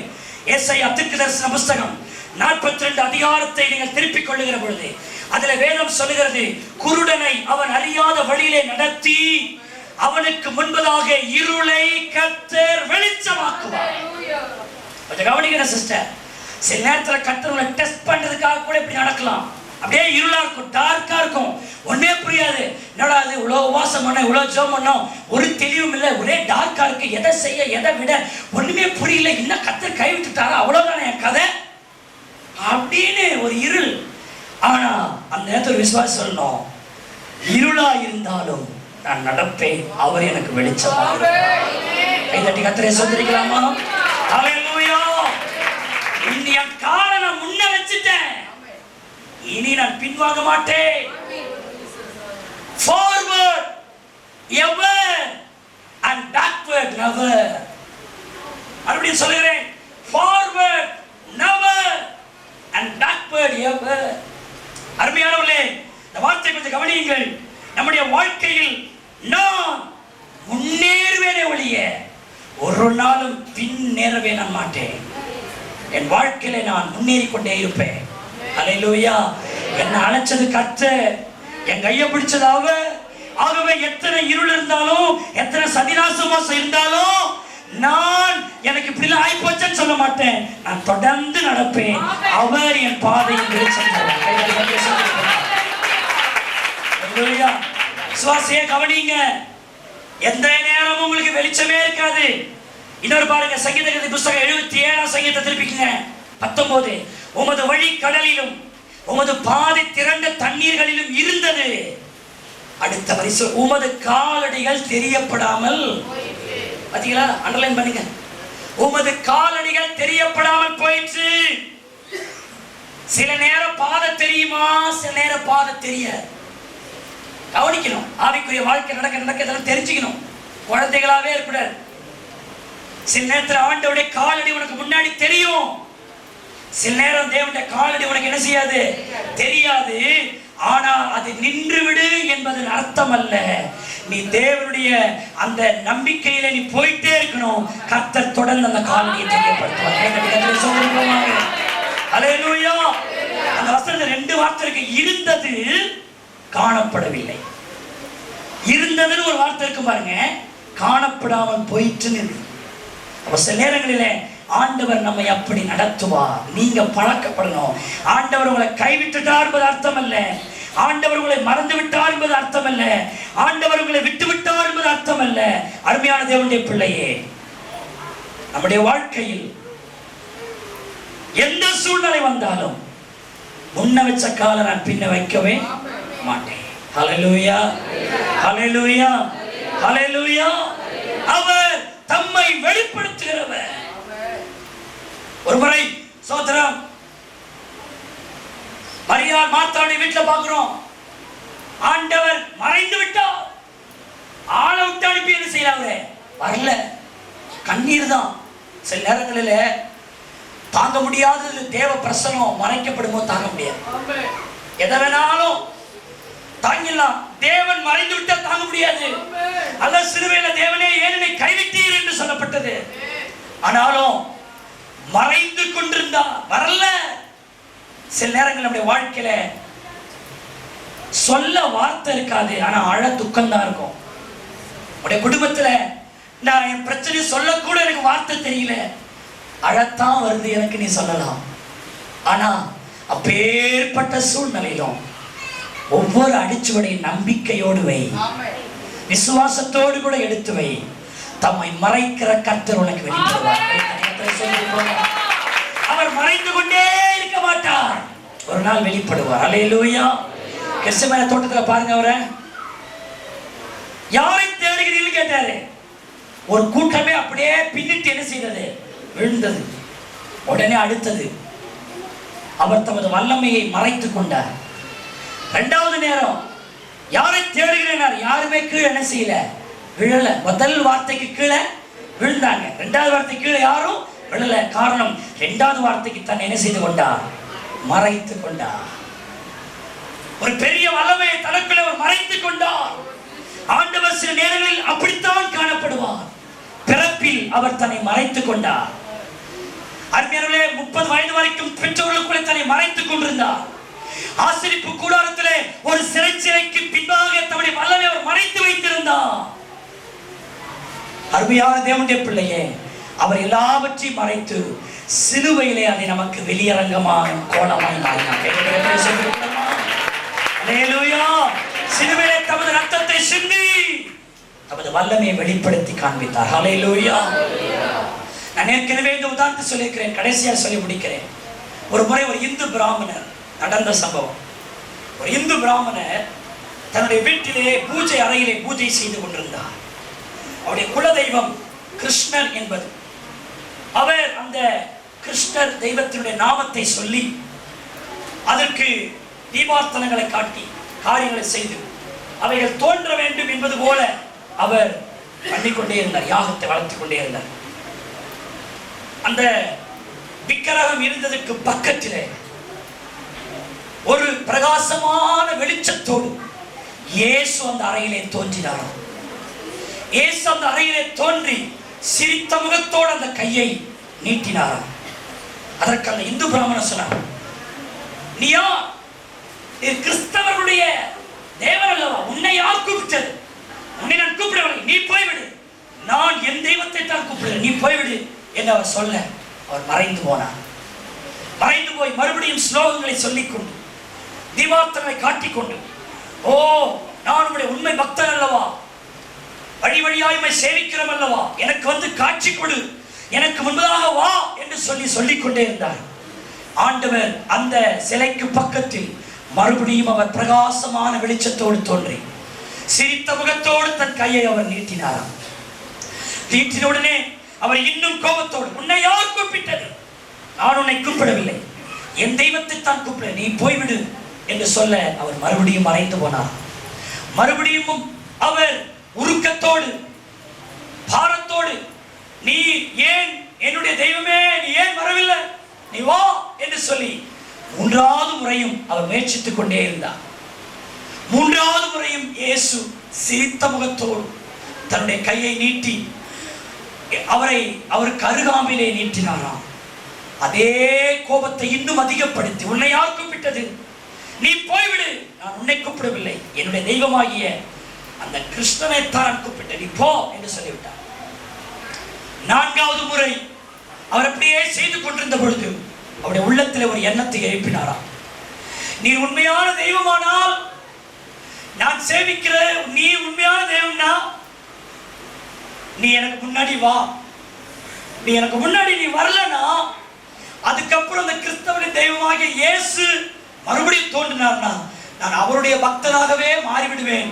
ஏசாயா தீர்க்கதரிசன புஸ்தகம் 42 அதிகாரத்தை நீங்கள் திருப்பிக் கொள்ளுகிற பொழுது அதுல வேதம் சொல்லுகிறது, குருடனை அவன் அறியாத வழியிலே நடத்தி அவனுக்கு முன்பதாக இருளை கர்த்தர் வெளிச்சமாக்குவார். கொஞ்சம் கவனிக்கிற சிஸ்டர், சில நேரத்தில் கர்த்தர்களை டெஸ்ட் பண்றதுக்காக கூட இப்படி நடக்கலாம். அப்படியே இருளா இருக்கும், டார்க்கா இருக்கும், ஒன்னே புரியாது. என்னடா அது, இவ்வளோ உபாசம் பண்ண, இவ்வளோ ஜெபம் பண்ணோம், ஒரு தெளிவும் இல்லை, ஒரே டார்க்கா இருக்கு, எதை செய்ய எதை விட ஒண்ணுமே புரியல, இன்னும் கர்த்தர் கை விட்டுட்டாரா, அவ்வளவுதானே என் கதை அப்படின்னு ஒரு இருள். ஆனா அந்த நேரத்தில் விசுவாசி சொல்லணும், இருளா இருந்தாலும் நான் நடப்பேன், அவர் எனக்கு வெளிச்சமாக. கைதட்டி கர்த்தரை சொல்லிக்கலாமா? ஹல்லேலூயா. இனி என் காலை நான் முன்ன வச்சுட்டேன், இனி நான் பின்வாங்க மாட்டேன். Forward ever and backward never. மறுபடியும் சொல்லுகிறேன், forward never and backward ever. அருமையானவர்களே, இந்த வார்த்தை கொஞ்சம் கவனியுங்கள். நம்முடைய வாழ்க்கையில் நான் முன்னேறுவேனே ஒழிய ஒரு நாளும் பின்னேறவே நான் மாட்டேன். என் வாழ்க்கையில நான் முன்னேறி கொண்டே இருப்பேன். அல்லேலூயா. என்ன அழைச்சது கர்த்தர், என் கையை பிடிச்சது அவர். ஆகவே எத்தனை இருள் இருந்தாலும், எத்தனை சதிராசமோசம் இருந்தாலும், நான் எனக்கு இப்படி ஆயிப்போச்சுன்னு சொல்ல மாட்டேன். நான் தொடர்ந்து நடப்பேன். அவர் என் பாதையில் வெளிச்சம் தருவார். சுவாசியே கவனிங்க, எந்த நேரமும் உங்களுக்கு வெளிச்சமே இருக்காது. இன்னொரு பாருங்க, சங்கீத புத்தகம் 77 சங்கீதத்தை திருப்பிக்குங்க. 19. உமது வழி கடலிலும் உமது பாதை திரண்ட தண்ணீர்களிலும் இருந்தது. அடுத்த வரிசை, உமது காலடிகள் தெரியப்படாமல். பாத்தீங்களா? அண்டர்லைன் பண்ணுங்க. உமது காலடிகள் தெரியப்படாமல் போயிற்று. சில நேரம் பாதை தெரியுமா, சில நேரம் பாதை தெரியாது. கவனிக்கணும். ஆவிக்குரிய வாழ்க்கை நடக்க இதெல்லாம் தெரிஞ்சுக்கணும். குழந்தைகளாவே இருக்கக்கூடாது. சில நேரத்தில் ஆண்டவருடைய காலடி உனக்கு முன்னாடி தெரியும், சில நேரம் தேவனுடைய காலடி உனக்கு என்ன செய்யாது, தெரியாது. ஆனா அது நின்று விடு என்பதன் அர்த்தம் அல்ல. நீ தேவனுடைய அந்த நம்பிக்கையில நீ போயிட்டே இருக்கணும். கர்த்தர் தொடர்ந்து அந்த காலடியை தெரியப்படுத்துவார். அல்லேலூயா. அந்த வசனத்துல 2 வார்த்தை இருக்கு. இருந்தது, காணப்படவில்லை. இருந்ததுன்னு ஒரு வார்த்தை இருக்கு பாருங்க, காணப்படாமல் போயிட்டு. அப்ப சில நேரங்களிலே ஆண்டவர் நம்மை அப்படி நடத்துவார். நீங்க பழக்கப்படணும். ஆண்டவர் உங்களை கைவிட்டுட்டார் என்பது அர்த்தம் அல்ல. ஆண்டவர் உங்களை மறந்து விட்டார் என்பது அர்த்தம் அல்ல. ஆண்டவர் உங்களை விட்டு விட்டார் என்பது அர்த்தம் அல்ல. அருமையான தேவனுடைய பிள்ளையே, நம்முடைய வாழ்க்கையில் எந்த சூழ்நிலை வந்தாலும் முன்ன வச்ச காலை நான் பின்ன வைக்கவே மாட்டேன். ஹல்லேலூயா, ஹல்லேலூயா, ஹல்லேலூயா. அவர் தம்மை வெளிப்படுத்துகிறவர். ஒரு முறை சோதரம் மரியாள் மார்த்தாவுடைய வீட்டில் பார்க்கிறோம். ஆண்டவர் மறைந்து விட்டார். ஆளை விட்டு அனுப்பி என்ன செய்யறாங்க, வரல. கண்ணீர் தான். சில நேரங்களில் தாங்க முடியாதது. தேவ பிரசனம் மறைக்கப்படும் போது தாங்க முடியாது. எதை வேணாலும் தாங்கிடலாம். தேவன் மறைந்து விட்டால் தாங்க முடியாது. அல்ல, சிலுவையில தேவனே ஏன் என்னை கைவிட்டீர் என்று சொல்லப்பட்டது. ஆனாலும் மறைந்து கொண்டிருந்தா வரல. சில நேரங்கள் நம்முடைய வாழ்க்கையில சொல்ல வார்த்தை இருக்காது, ஆனா அழ துக்கம் தான் இருக்கும். உடைய குடும்பத்துல நான் என் பிரச்சனை சொல்லக்கூட எனக்கு வார்த்தை தெரியல, அழத்தான் வருது எனக்கு, நீ சொல்லலாம். ஆனா அப்பேற்பட்ட சூழ்நிலையிலும் ஒவ்வொரு அடிச்சுவடைய நம்பிக்கையோடு வை, விசுவாசத்தோடு கூட எடுத்து வை. தம்மை மறைக்கிற கர்த்தர் உனக்கு வெளிப்படுவார். அவர் மறைந்து கொண்டே இருக்க மாட்டார், ஒரு நாள் வெளிப்படுவார். அல்லேலூயா. கெத்செமனே தோட்டத்துல பாருங்க, அவரை யாரை தேடுகிறீர்கள் கேட்டாரு. ஒரு கூட்டமே அப்படியே பின்னிட்டு என்ன செய்தது, விழுந்தது. உடனே அடுத்தது அவர் தமது வல்லமையை மறைத்துக் கொண்டார். 2வது நேரம் யாரை தேடுகிறேன், யாருமே கீழே என்ன செய்யல, விழல. முதல் வார்த்தைக்கு கீழே விழுந்தாங்க, 2வது வார்த்தைக்கு கீழே யாரும் விழல. காரணம், 2வது வார்த்தைக்கு தன்னை என்ன செய்து கொண்டார், மறைத்துக் கொண்டார். ஒரு பெரிய வல்லமையை தனக்குள்ள அவர் மறைத்துக் கொண்டார். ஆண்டவர் சில நேரங்களில் அப்படித்தான் காணப்படுவார். பிறப்பில் அவர் தன்னை மறைத்துக் கொண்டார். அருமையானவர்களே, 30 வயது வரைக்கும் பெற்றோர்களுக்குள்ளே தன்னை மறைத்துக் கொண்டிருந்தார். ஆசரிப்பு கூடாரத்திலே ஒரு சிறைச்சிறைக்கு பின்பாக தம்முடைய வல்லமை அவர் மறைத்து வைத்திருந்தார். அருமையான தேவனுடைய பிள்ளையே, அவர் எல்லாவற்றையும் மறைத்து சிலுவையிலே அதை நமக்கு வெளியரங்கமான கோலமாய் மாறினார். சிலுவையிலே தமது ரத்தத்தை சிந்தி தமது வல்லமையை வெளிப்படுத்தி காண்பித்தார். ஹல்லேலூயா. நான் ஏற்கனவே இந்த உதாரணத்தை சொல்லியிருக்கிறேன், கடைசியாக சொல்லி முடிக்கிறேன். ஒரு முறை ஒரு இந்து பிராமணர் நடந்த சம்பவம். ஒரு இந்து பிராமணர் தன்னுடைய வீட்டிலே பூஜை அறையிலே பூஜை செய்து கொண்டிருந்தார். அவருடைய குலதெய்வம் கிருஷ்ணர் என்பது. அவர் அந்த கிருஷ்ணர் தெய்வத்தினுடைய நாமத்தை சொல்லி அதற்கு தீபார்த்தனங்களை காட்டி காரியங்களை செய்து அவைகள் தோன்ற வேண்டும் என்பது போல அவர் பண்ணிக்கொண்டே இருந்தார், யாகத்தை வளர்த்துக் கொண்டே இருந்தார். அந்த விக்கிரகம் இருந்ததற்கு பக்கத்திலே ஒரு பிரகாசமான வெளிச்சத்தோடு இயேசு அந்த அறையிலே தோன்றினார். இயேசு அந்த அறையிலே தோன்றி சிரித்த முகத்தோடு அந்த கையை நீட்டினார். அதற்கு அந்த இந்து பிராமணன் சொன்னார், நீயா கிறிஸ்தவர்களுடைய தேவன் அல்லவா, உன்னை யார் கூப்பிட்டது? உன்னை நான் கூப்பிடவில்லை, நீ போய்விடு. நான் என் தெய்வத்தை தான் கூப்பிடுகிறேன், நீ போய்விடு என்று அவர் சொல்ல அவர் மறைந்து போனார். மறைந்து போய் மறுபடியும் ஸ்லோகங்களை சொல்லிக்கொண்டு தீபார்த்தனை காட்டிக்கொண்டு, ஓ நான் உங்களுடைய உண்மை பக்தன் அல்லவா, வழி வழியாய் சேவிக்கிறோம் அல்லவா, எனக்கு வந்து காட்சி கொடு, எனக்கு முன்பதாக வா என்று சொல்லிக்கொண்டே இருந்தார். ஆண்டவர் அந்த சிலைக்கு பக்கத்தில் மறுபடியும் அவர் பிரகாசமான வெளிச்சத்தோடு தோன்றி சிரித்த முகத்தோடு தன் கையை அவர் நீட்டினாராம். நீட்டினுடனே அவர் இன்னும் கோபத்தோடு, உன்னை யார் கூப்பிட்டது? நான் உன்னை கூப்பிடவில்லை, என் தெய்வத்தை தான் கூப்பிட, நீ போய்விடு என்று சொல்ல அவர் மறுபடியும் மறைந்து போனார். மறுபடியும் அவர் உருக்கத்தோடு பாரத்தோடு, நீ ஏன் என்னுடைய தெய்வமே நீ ஏன் வரவில்லை, நீ வா என்று சொல்லி மூன்றாவது முறையும் அவர் முயற்சித்துக் கொண்டே இருந்தார். மூன்றாவது முறையும் இயேசு சிரித்த முகத்தோடு தன்னுடைய கையை நீட்டி அவருக்கு அருகாமையிலே நீட்டினாராம். அதே கோபத்தை இன்னும் அதிகப்படுத்தி, உன்னை யார் கூப்பிட்டது? நீ போய்விடு, நான் உன்னை கூப்பிடவில்லை, என்னுடைய தெய்வமாகிய அந்த கிருஷ்ணனை தான் கூப்பிட்ட, நீ போ என்று சொல்லிவிட்டார். நான்காவது முறை அவர் அப்படியே செய்து கொண்டிருந்த பொழுது அவருடைய உள்ளத்தில் ஒரு எண்ணத்தை எழுப்பினாராம். நீ உண்மையான தெய்வமானால், நான் சேவிக்கிற நீ உண்மையான தெய்வம்னா நீ எனக்கு முன்னாடி வா. நீ எனக்கு முன்னாடி நீ வரலனா அதுக்கப்புறம் அந்த கிறிஸ்தவனின் தெய்வமாகிய இயேசு மறுபடியும் தோன்றினார்னா நான் அவருடைய பக்தனாகவே மாறிவிடுவேன்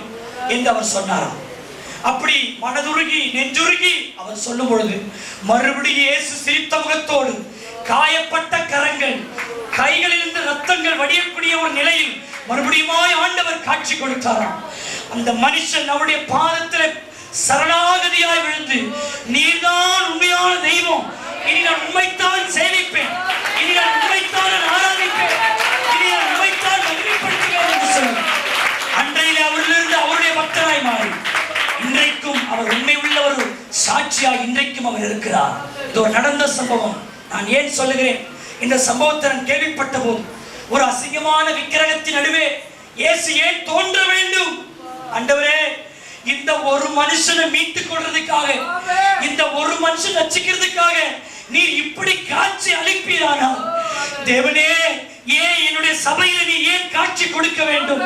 என்று அவர் சொன்னாராம். அப்படி மனதுருகி நெஞ்சுருகி அவர் சொல்லும் பொழுது மறுபடியும் இயேசு சிரித்த முகத்தோடு, காயப்பட்ட கரங்கள், கைகளிலிருந்து ரத்தங்கள் வடியக்கூடிய ஒரு நிலையில் மறுபடியுமாய் ஆண்டவர் காட்சி கொடுத்தாராம். அந்த மனுஷன் அவருடைய பாதத்தில் சரணாகதியாய் விழுந்து, நீர்தான் உண்மையான தெய்வம், இனி நான் உண்மைத்தான் சேவிப்பேன், இனி நான் உண்மைத்தான் ஆராதிப்பேன், இனி நான் உண்மைத்தான் மகிமைப்படுத்துவேன் என்று சொல்லி அன்றையிலே அவரிலிருந்து அவருடைய பக்தராய் மாறி இன்றைக்கும் அவர் உண்மை உள்ள ஒரு சாட்சியாய் இன்றைக்கும் அவர் இருக்கிறார். இது ஒரு நடந்த சம்பவம். நான் ஏன் சொல்லுகிறேன், இந்த சம்பவத்தை நான் கேள்விப்பட்ட போது ஒரு அசிங்கமான விக்கிரகத்தின் நடுவே இயேசு ஏன் தோன்ற வேண்டும்? ஆண்டவரே, இந்த ஒரு மனுஷனை மீட்டுக் கொள்றதுக்காக, இந்த ஒரு மனுஷன் ரட்சிக்கிறதுக்காக நீர் இப்படி காட்சி அளிப்பீரானால், தேவனே ஏன் என்னுடைய சபையில நீ ஏன் காட்சி கொடுக்க வேண்டும்?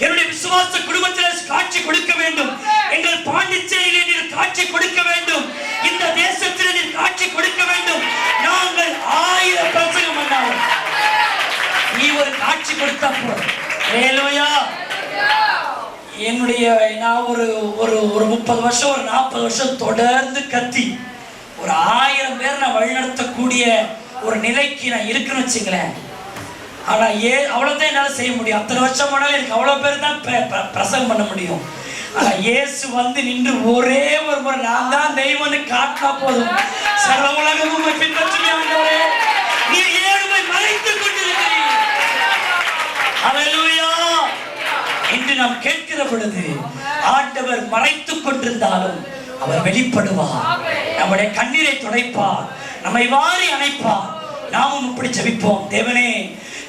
என்னுடைய விசுவாச குடும்பத்தில் காட்சி கொடுக்க வேண்டும், எங்கள் பாண்டிச்சேரியிலே நீர் காட்சி கொடுக்க வேண்டும், இந்த தேசத்திலே நீர் காட்சி கொடுக்க வேண்டும். நாங்கள் 1000 பிரசங்கம் பண்ணாலும் நீ ஒரு காட்சி கொடுத்தா போதும். ஹல்லேலூயா. என்னுடைய நான் ஒரு 30 வருஷம் ஒரு 40 வருஷம் தொடர்ந்து கத்தி ஒரு 1000 பேர் நான் வழிநடத்தக்கூடிய ஒரு நிலைக்கு நான் இருக்குன்னு வச்சுங்களேன். ஆனா அவ்வளவுதான் என்னால செய்ய முடியும். அத்தனை வருஷம் போனாலும் எனக்கு அவ்வளவு பேர் தான் பிரசங்கம் பண்ண முடியும். ஆனா இயேசு வந்து நின்று ஒரே ஒரு முறை நான் தான் தெய்வம்னு காட்டினா போதும், சர்வ உலகமும் பின்பற்றி ஆண்டவரே நீர் ஏழுமை மறைத்துக் கொண்டிருக்கிறீர். ஹல்லேலூயா. என்று நாம் கேட்கிற பொழுது ஆண்டவர் மறைத்துக் கொண்டிருந்தாலும் அவர் வெளிப்படுவார், நம்முடைய கண்ணீரை துடைப்பார், நம்மை வாரி அணைப்பார். நாமும் இப்படி ஜெபிப்போம். தேவனே,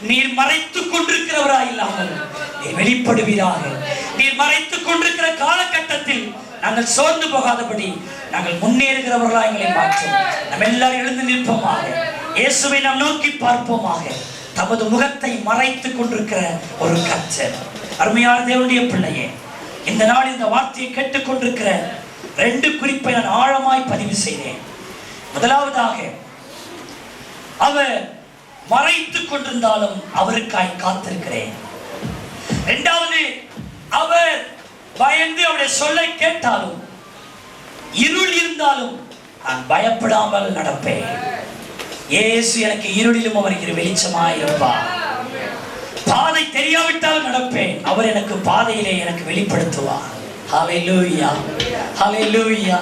நீர் மறைத்துக் கொண்டிருக்கிறவரா இல்லாமல் நீர் வெளிப்படுவீராக. நீர் மறைத்துக் கொண்டிருக்கிற காலகட்டத்தில் நாங்கள் சோர்ந்து போகாதபடி நாங்கள் முன்னேறுகிறவர்களா எங்களை மாற்றும். நம்ம எல்லாரும் எழுந்து நிற்போமாக. இயேசுவை நாம் நோக்கி பார்ப்போமாக. தமது முகத்தை மறைத்துக் கொண்டிருக்கிற ஒரு கர்த்தர். அருமையான தேவனுடைய பிள்ளையே, இந்த நாள் இந்த வார்த்தையை கேட்டுக்கொண்டிருக்கிற 2 குறிப்பை நான் ஆழமாய் பதிவு செய்தேன். முதலாவதாக, அவர் மறைத்துக் கொண்டிருந்தாலும் அவருக்காய் காத்திருக்கிறேன். இரண்டாவது, அவர் பயந்து அவருடைய சொல்லை கேட்டாலும் இருள் இருந்தாலும் நான் பயப்படாமல் நடப்பேன். இயேசு எனக்கு இருளிலும் அவர் வெளிச்சமாய் இருப்பார். பாதை தெரியாவிட்டால் நடப்பேன், அவர் எனக்கு பாதையிலே எனக்கு வெளிப்படுத்துவார். ஹல்லேலூயா, ஹல்லேலூயா.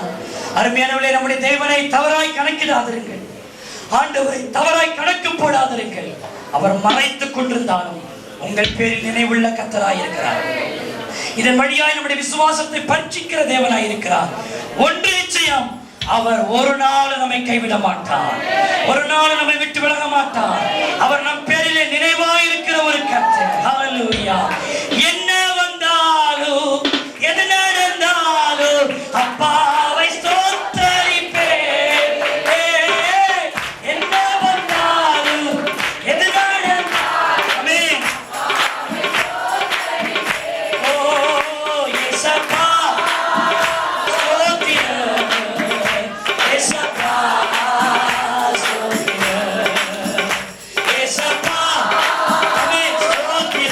அருமையானவர்களே, நம்முடைய தேவனை தவறாய் கணக்கிடாதிருங்கள். ஆண்டவரை தவறாய் கணக்கு போடாதிருங்கள். அவர் மறைத்துக் கொண்டிருந்தாலும் உங்கள் பேரில் நினைவுள்ள கர்த்தராய் இருக்கிறார். இதன் வழியாய் நம்முடைய விசுவாசத்தை பரீட்சிக்கிற தேவனாய் இருக்கிறார். ஒன்று நிச்சயம், அவர் ஒரு நாள் நம்மை கைவிட மாட்டார். ஒரு நாள் நம்மை விட்டு விலக மாட்டார். அவர் நம் பேரிலே நினைவாய் இருக்கிற ஒரு கர்த்தர். ஹல்லேலூயா. என்ன வந்தாலும் எது நடந்தாலும் அப்பாவை ஸ்தோத்தரிப்பேன். என்ன வந்தாலும் எது நடந்தாலும் ஆமென். ஓ இயேசப்பா ஸ்தோத்திரம், இயேசப்பா ஸ்தோத்திரம், இயேசப்பா ஆமென் ஸ்தோத்திரம்.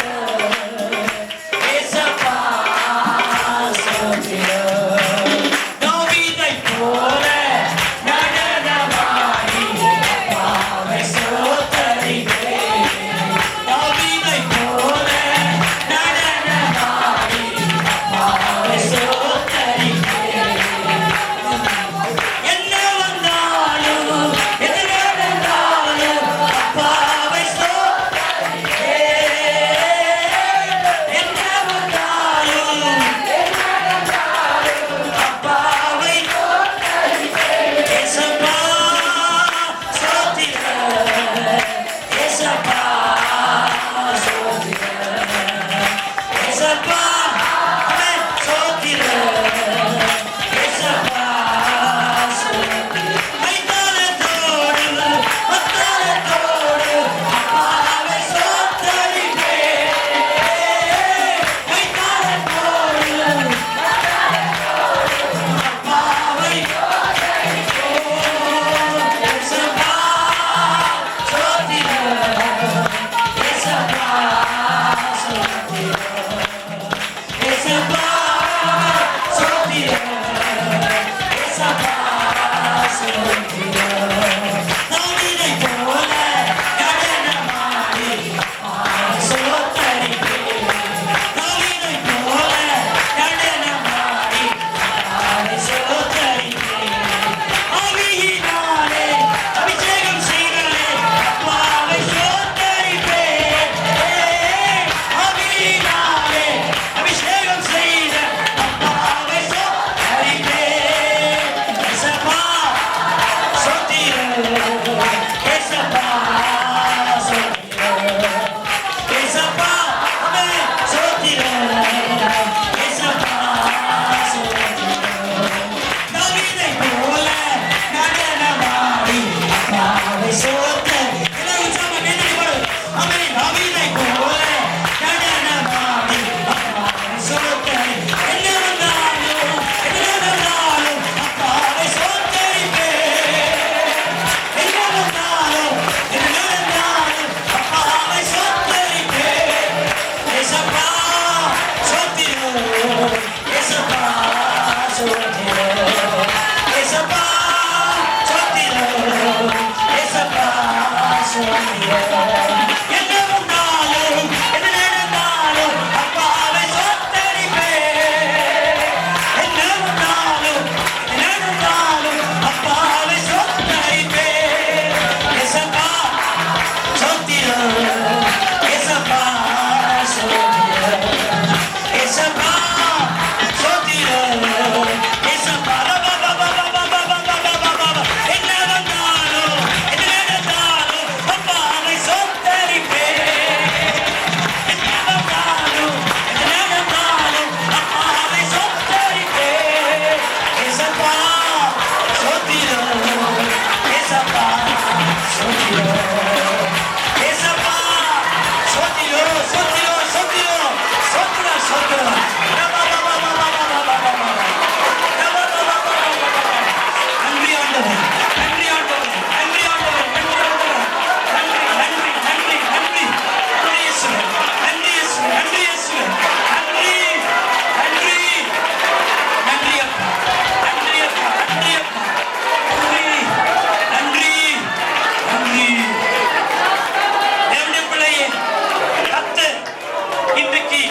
இன்றைக்கு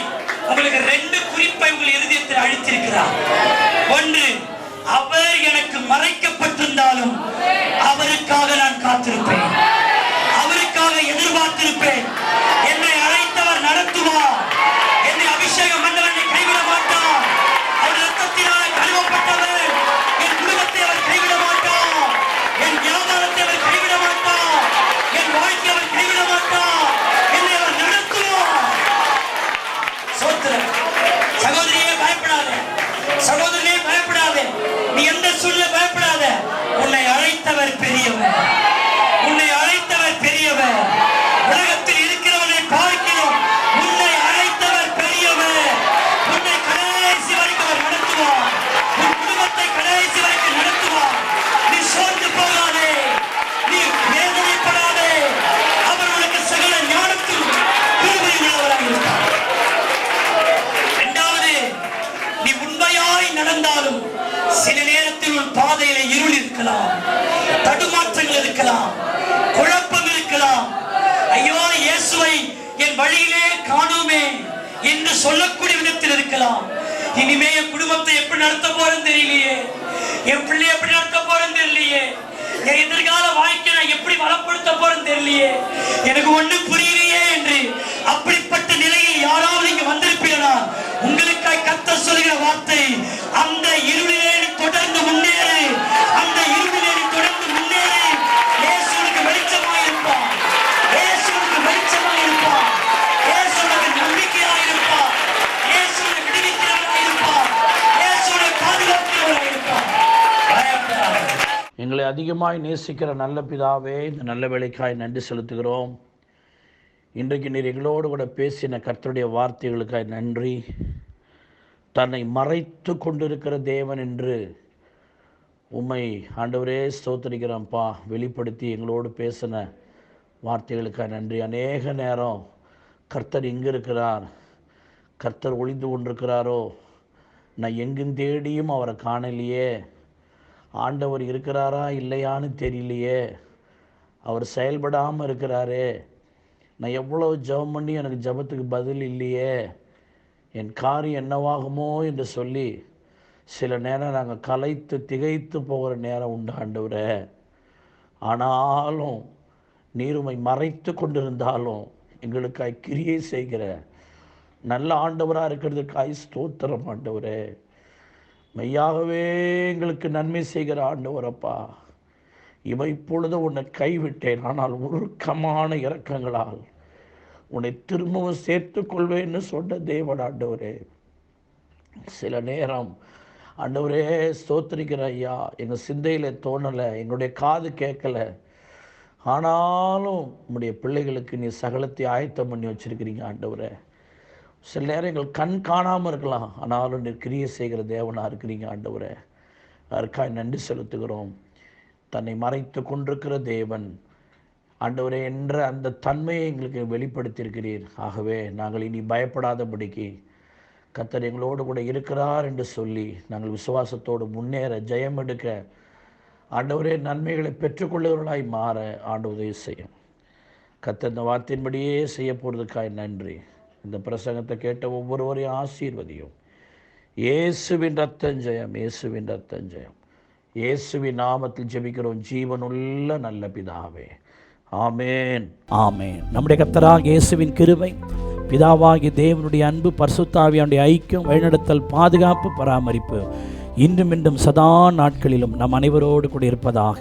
உங்களுக்கு 2 குறிப்பை உங்கள் இருதயத்தில் அளித்திருக்கிறார். ஒன்று, அவர் எனக்கு மறைக்கப்பட்டிருந்தாலும் அவருக்காக நான் காத்திருப்பேன், அவருக்காக எதிர்பார்த்திருப்பேன். என்னை அழைத்தவர் நடத்துவார். என்னை அபிஷேகம் பண்ணவர் என்னை கைவிட மாட்டார். அவர் ரத்தத்தினால் கழுவப்பட்டவர். என் குடும்பத்தை அவர் கைவிட மாட்டார். என் வியாபாரத்தை அவர் கைவிட மாட்டார். என் வாழ்க்கை அவர் கைவிட மாட்டார். என்னை அவர் நடத்துவார். சோத்திரம். சகோதரியே பயப்படாதே, சகோதரனே பயப்படாதே, நீ எந்த சூழ்நிலை பயப்படாத. உன்னை அழைத்தவர் பெரியவர், உன்னை அழைத்தவர் பெரியவர். உலகத்தில் இருக்கிறவனை பார்க்கிறோம், உன்னை அழைத்தவர் பெரியவர். உன்னை கடைசி வரைக்கும் அவர் நடத்துவார். உன் குடும்பத்தை கடைசி வரைக்கும் நடத்துவார். நீ சோர்ந்து போகாதே, நீ வேதனைப்படாதே. அவர் உனக்கு சகல ஞானத்தில் கிருபை உள்ளவராக இருக்கிறார். இரண்டாவது, நீ உண்மையாய் நடந்தாலும் சில நேரத்தில் உன் பாதையில இருள் இருக்கலாம், தடுமாற்றங்கள் இருக்கலாம், குழப்பம் இருக்கலாம். ஐயோ, இயேசுவை என் வழியிலே காணுமே என்று சொல்லக்கூடிய விதத்தில் இருக்கலாம். இனிமே என் குடும்பத்தை எப்படி நடத்த போறேன்னு தெரியலையே, என் பிள்ளை எப்படி நடத்த போறேன்னு தெரியலையே, என் எதிர்கால வாழ்க்கை நான் எப்படி வளப்படுத்த போறேன்னு தெரியலையே, எனக்கு ஒண்ணும் புரியலையே என்று அப்படிப்பட்ட நிலையில் யாராவது இங்க வந்திருப்பீர்களா? உங்களுக்காய் கர்த்தர் சொல்கிற வார்த்தை, அந்த இருளிலே நீ தொடர்ந்து முன்னேறு, அந்த இருளிலே நீ தொடர்ந்து முன்னேறு. இயேசு உனக்கு வெளிச்சமாய் இருப்பார், இயேசு உனக்கு வெளிச்சமாய் இருப்பார், இயேசு உனக்கு நம்பிக்கையாய் இருப்பார், இயேசு உனக்கு விடுவிக்கிறவராய் இருப்பார், இயேசு உனக்கு பாதுகாக்கிறவராய் இருப்பார். பயப்படாதே. எங்களை அதிகமாய் நேசிக்கிற நல்ல பிதாவே, இந்த நல்ல வேளைக்காய் நன்றி செலுத்துகிறோம். இன்றைக்கு நீர் எங்களோடு கூட பேசின கர்த்தருடைய வார்த்தைகளுக்காய் நன்றி. தன்னை மறைத்து கொண்டிருக்கிற தேவன் என்று உம்மை ஆண்டவரே ஸ்தோத்திரிக்கிறோம்ப்பா. வெளிப்படுத்தி எங்களோடு பேசின வார்த்தைகளுக்காக நன்றி. அநேக நேரம் கர்த்தர் எங்கே இருக்கிறார், கர்த்தர் ஒளிந்து கொண்டிருக்கிறாரோ, நான் எங்கும் தேடியும் அவரை காணலையே, ஆண்டவர் இருக்கிறாரா இல்லையான்னு தெரியலையே, அவர் செயல்படாமல் இருக்கிறாரே, நான் எவ்வளோ ஜெபம் பண்ணி எனக்கு ஜெபத்துக்கு பதில் இல்லையே, என் காரியம் என்னவாகுமோ என்று சொல்லி சில நேரம் நாங்கள் கலைத்து திகைத்து போகிற நேரம் உண்டு ஆண்டவரே. ஆனாலும் நீருமை மறைத்து கொண்டிருந்தாலும் எங்களுக்காய் கிரியை செய்கிற நல்ல ஆண்டவராக இருக்கிறதுக்காய் ஸ்தோத்திரம் ஆண்டவரே. மெய்யாகவே எங்களுக்கு நன்மை செய்கிற ஆண்டவரப்பா. இப்பொழுது உன்னை கைவிட்டேன், ஆனால் உருக்கமான இரக்கங்களால் உன்னை திரும்பவும் சேர்த்து கொள்வேன்னு சொன்ன தேவன் ஆண்டவரே. சில நேரம் ஆண்டவரே ஸ்தோத்திரிக்கிற ஐயா, எங்கள் சிந்தையில் தோணலை, எங்களுடைய காது கேட்கலை, ஆனாலும் உங்களுடைய பிள்ளைகளுக்கு நீ சகலத்தை ஆயத்தம் பண்ணி வச்சுருக்கிறீங்க ஆண்டவரே. சில நேரம் எங்கள் கண் காணாமல் இருக்கலாம், ஆனாலும் நீ கிரியை செய்கிற தேவனாக இருக்கிறீங்க ஆண்டவரே. அதற்காக நன்றி செலுத்துகிறோம். தன்னை மறைத்து கொண்டிருக்கிற தேவன் ஆண்டவரே என்ற அந்த தன்மையை எங்களுக்கு வெளிப்படுத்தியிருக்கிறீர். ஆகவே நாங்கள் இனி பயப்படாதபடிக்கு கர்த்தர் எங்களோடு கூட இருக்கிறார் என்று சொல்லி நாங்கள் விசுவாசத்தோடு முன்னேற, ஜெயம் எடுக்க, ஆண்டவரே நன்மைகளை பெற்றுக்கொள்ளுகிறவர்களாய் மாற ஆண்டு உதவி செய்யும். கர்த்தர் இந்த வார்த்தையின்படியே செய்ய போகிறதுக்காய் நன்றி. இந்த பிரசங்கத்தை கேட்ட ஒவ்வொருவரையும் ஆசீர்வதியும். இயேசுவின் ரத்தம் ஜெயம், இயேசுவின் ரத்தம் ஜெயம். இயேசுவின் நாமத்தில் ஜெபிக்கிறோம் ஜீவனுள்ள நல்ல பிதாவே, ஆமேன், ஆமேன். நம்முடைய கர்த்தராகிய இயேசுவின் கிருபை, பிதாவாகிய தேவனுடைய அன்பு, பரிசுத்த ஆவியானுடைய ஐக்கியம், வழிநடத்தல், பாதுகாப்பு, பராமரிப்பு இன்றும் இன்றும் சதா நாட்களிலும் நம் அனைவரோடு கூட இருப்பதாக.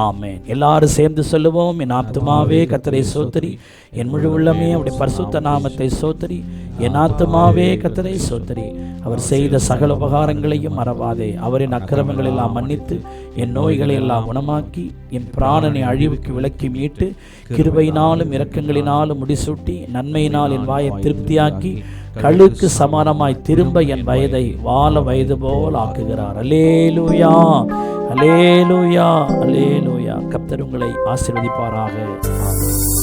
ஆமேன். எல்லாரும் சேர்ந்து சொல்லுவோம். என் ஆத்துமாவே கர்த்தரை சோத்தரி, என் முழு உள்ளமே அவருடைய பரிசுத்த நாமத்தை சோத்தரி. என் ஆத்துமாவே கர்த்தரை சோத்தரி, அவர் செய்த சகல உபகாரங்களையும் மறவாதே. அவரின் அக்கிரமங்களை எல்லாம் மன்னித்து, என் நோய்களை எல்லாம் குணமாக்கி, என் பிராணனை அழிவுக்கு விலக்கி மீட்டு, கிருபையினாலும் இரக்கங்களினாலும் முடிசூட்டி, நன்மையினால் என் வாயை திருப்தியாக்கி, கழுக்கு சமானமாய் திரும்ப என் வயதை வாழ வயது போல் ஆக்குகிறார். அல்லேலூயா, அல்லேலூயா, அல்லேலூயா. கர்த்தர் உங்களை ஆசீர்வதிப்பாராக. ஆமென்.